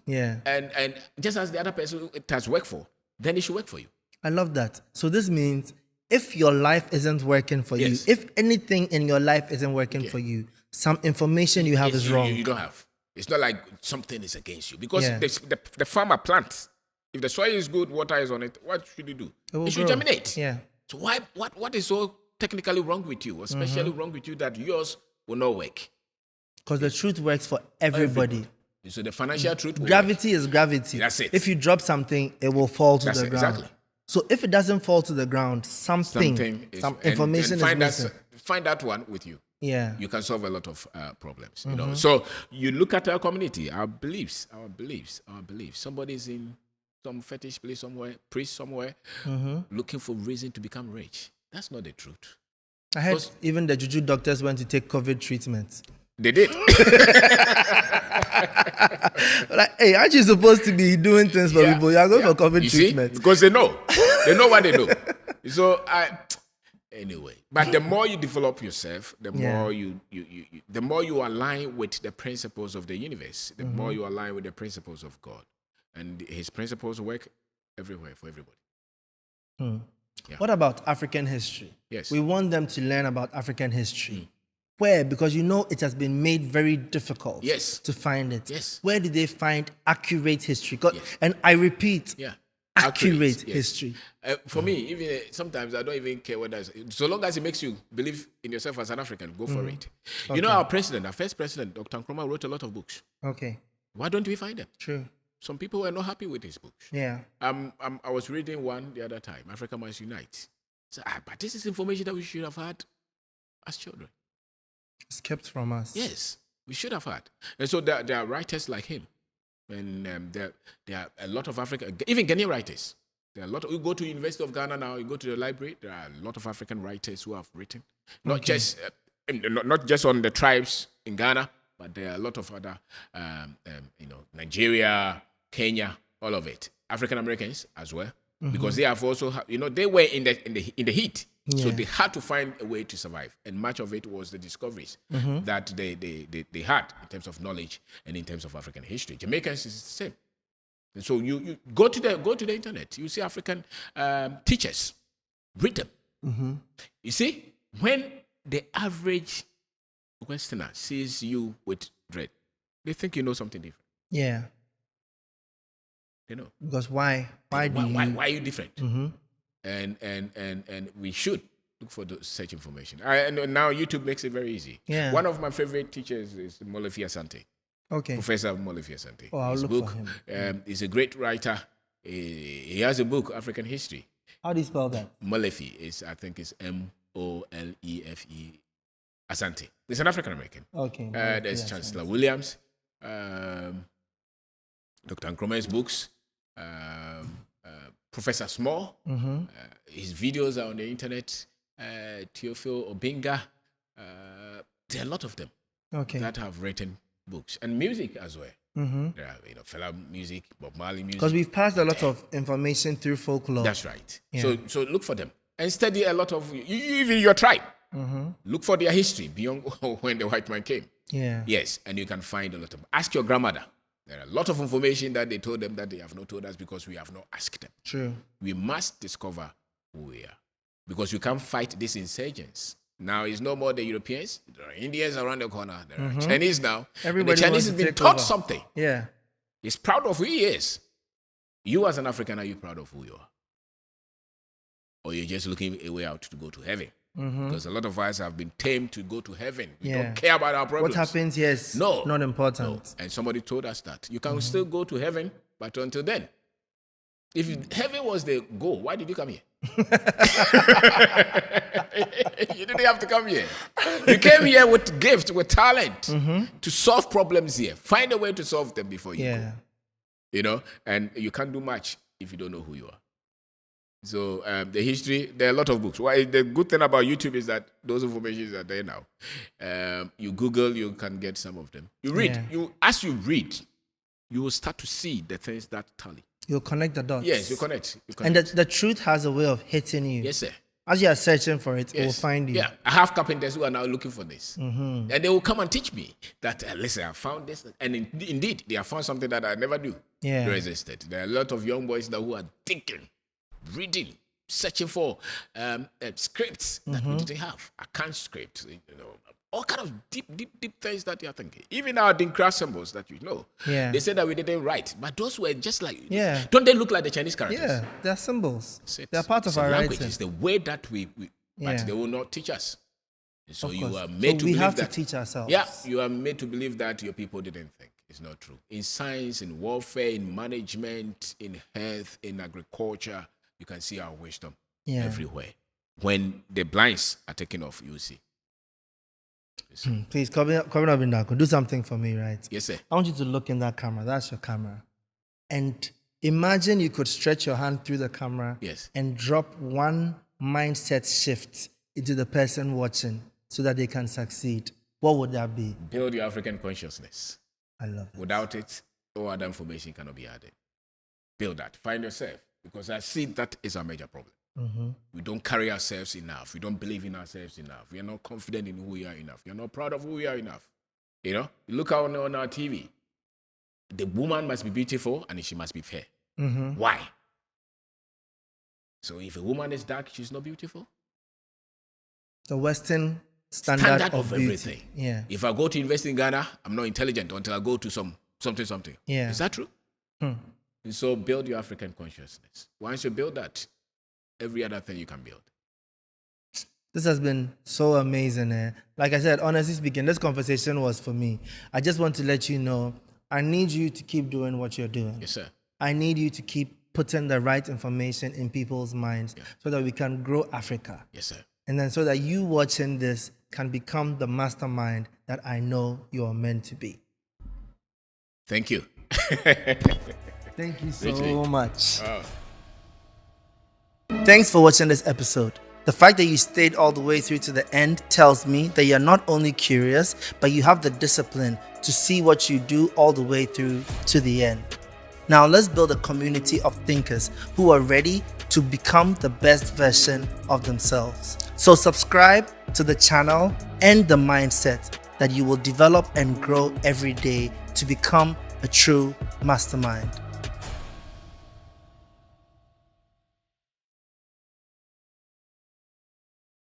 and just as the other person it has worked for, then it should work for you. I love that. So this means if your life isn't working for you, if anything in your life isn't working for you, some information you have is wrong. You don't have. It's not like something is against you. Because the farmer plants. If the soil is good, water is on it, what should you do? It should germinate. Yeah. So what is so technically wrong with you, especially wrong with you, that yours will not work? Because the truth works for everybody. So the financial truth will Gravity is gravity. That's it. If you drop something, it will fall to the ground. Exactly. So if it doesn't fall to the ground, some information is missing. Find that one with you. Yeah. You can solve a lot of problems. You know. So you look at our community, our beliefs. Somebody's in some fetish place somewhere, priest somewhere, looking for reason to become rich. That's not the truth. I heard even the juju doctors went to take COVID treatments. They did. Like, hey, aren't you supposed to be doing things for people? You are going for COVID treatment. Because they know what they know. So anyway, but the more you develop yourself, the more you align with the principles of the universe, the more you align with the principles of God, and His principles work everywhere for everybody. Yeah. What about African history? Yes, we want them to learn about African history. Where? Because it has been made very difficult to find it. Yes. Where did they find accurate history? And I repeat, accurate history. For me, even sometimes I don't even care what that is. So long as it makes you believe in yourself as an African, go for it. Okay. You know, our first president, Dr. Nkrumah, wrote a lot of books. Okay. Why don't we find them? True. Some people were not happy with his books. Yeah. I was reading one the other time, Africa Must Unite. So, but this is information that we should have had as children. It's kept from us. Yes, we should have had. And so there are writers like him. And there are a lot of African, even Ghanaian writers. There are a lot. You go to University of Ghana now, you go to the library, there are a lot of African writers who have written. Not just on the tribes in Ghana, but there are a lot of other, Nigeria, Kenya, all of it. African Americans as well. Because they have also, they were in the heat. So they had to find a way to survive, and much of it was the discoveries that they had in terms of knowledge and in terms of African history. Jamaicans is the same, and so you go to the internet, you see African teachers, read them. You see, when the average Westerner sees you with dread, they think you know something different. Yeah, they know. Because why are you different? And we should look for such information. And now YouTube makes it very easy. Yeah. One of my favorite teachers is Molefi Asante. Okay. Professor Molefi Asante. Oh, I'll look for him. He's a great writer. He has a book, African History. How do you spell that? Molefi I think it's Molefe Asante. He's an African American. Okay. There's Chancellor Williams, Dr. Nkrumah's books. Professor Small, his videos are on the internet. Theophile Obinga, there are a lot of them that have written books, and music as well. There are, Fela music, Bob Marley music. Because we've passed a lot of information through folklore. That's right. Yeah. So look for them and study a lot of, even your tribe. Look for their history beyond when the white man came. Yeah. Yes, and you can find a lot of. Ask your grandmother. There are a lot of information that they told them that they have not told us because we have not asked them. True. We must discover who we are because you can't fight these insurgents. Now it's no more the Europeans. There are Indians around the corner. There are Chinese now. Everybody and the Chinese has been taught something. Yeah. He's proud of who he is. You as an African, are you proud of who you are? Or you're just looking a way out to go to heaven? Because a lot of us have been tamed to go to heaven. We don't care about our problems. What happens here is not important. No. And somebody told us that. You can still go to heaven, but until then, if heaven was the goal, why did you come here? You didn't have to come here. You came here with gift, with talent to solve problems here. Find a way to solve them before you go. And you can't do much if you don't know who you are. So the history, there are a lot of books. The good thing about YouTube is that those informations are there now. You Google, you can get some of them. You read. As you read, you will start to see the things that tally. You'll connect the dots. Yes, you connect. And the truth has a way of hitting you. Yes, sir. As you are searching for it, it will find you. Yeah, I have carpenters who are now looking for this. And they will come and teach me that, listen, I found this. And indeed, they have found something that I never knew resisted. There are a lot of young boys now who are thinking, reading, searching for scripts that we didn't have. Account scripts, all kind of deep things that you are thinking. Even our Dinkra symbols that they said that we didn't write, but those were just like, don't they look like the Chinese characters? Yeah, they're symbols. They're part of our language. writing. It's the way that but they will not teach us. So you are made to believe that. We have to teach ourselves. Yeah, you are made to believe that your people didn't think. It's not true. In science, in warfare, in management, in health, in agriculture, you can see our wisdom everywhere. When the blinds are taken off, you see. Please, coming up in that, do something for me, right? Yes, sir. I want you to look in that camera. That's your camera. And imagine you could stretch your hand through the camera and drop one mindset shift into the person watching so that they can succeed. What would that be? Build your African consciousness. I love it. Without it, no other information cannot be added. Build that. Find yourself. Because I see that is a major problem. We don't carry ourselves enough. We don't believe in ourselves enough. We are not confident in who we are enough. We are not proud of who we are enough. You look on our TV. The woman must be beautiful and she must be fair. Why? So if a woman is dark, she's not beautiful? The Western standard of beauty. Everything. Yeah. If I go to invest in Ghana, I'm not intelligent until I go to something. Yeah. Is that true? So build your African consciousness. Once you build that, every other thing you can build. This has been so amazing. Like I said, honestly speaking, this conversation was for me. I just want to let you know, I need you to keep doing what you're doing. Yes, sir. I need you to keep putting the right information in people's minds so that we can grow Africa. Yes, sir. And then so that you watching this can become the mastermind that I know you are meant to be. Thank you. Thank you so much. Thanks for watching this episode. The fact that you stayed all the way through to the end tells me that you're not only curious, but you have the discipline to see what you do all the way through to the end. Now let's build a community of thinkers who are ready to become the best version of themselves. So subscribe to the channel and the mindset that you will develop and grow every day to become a true mastermind.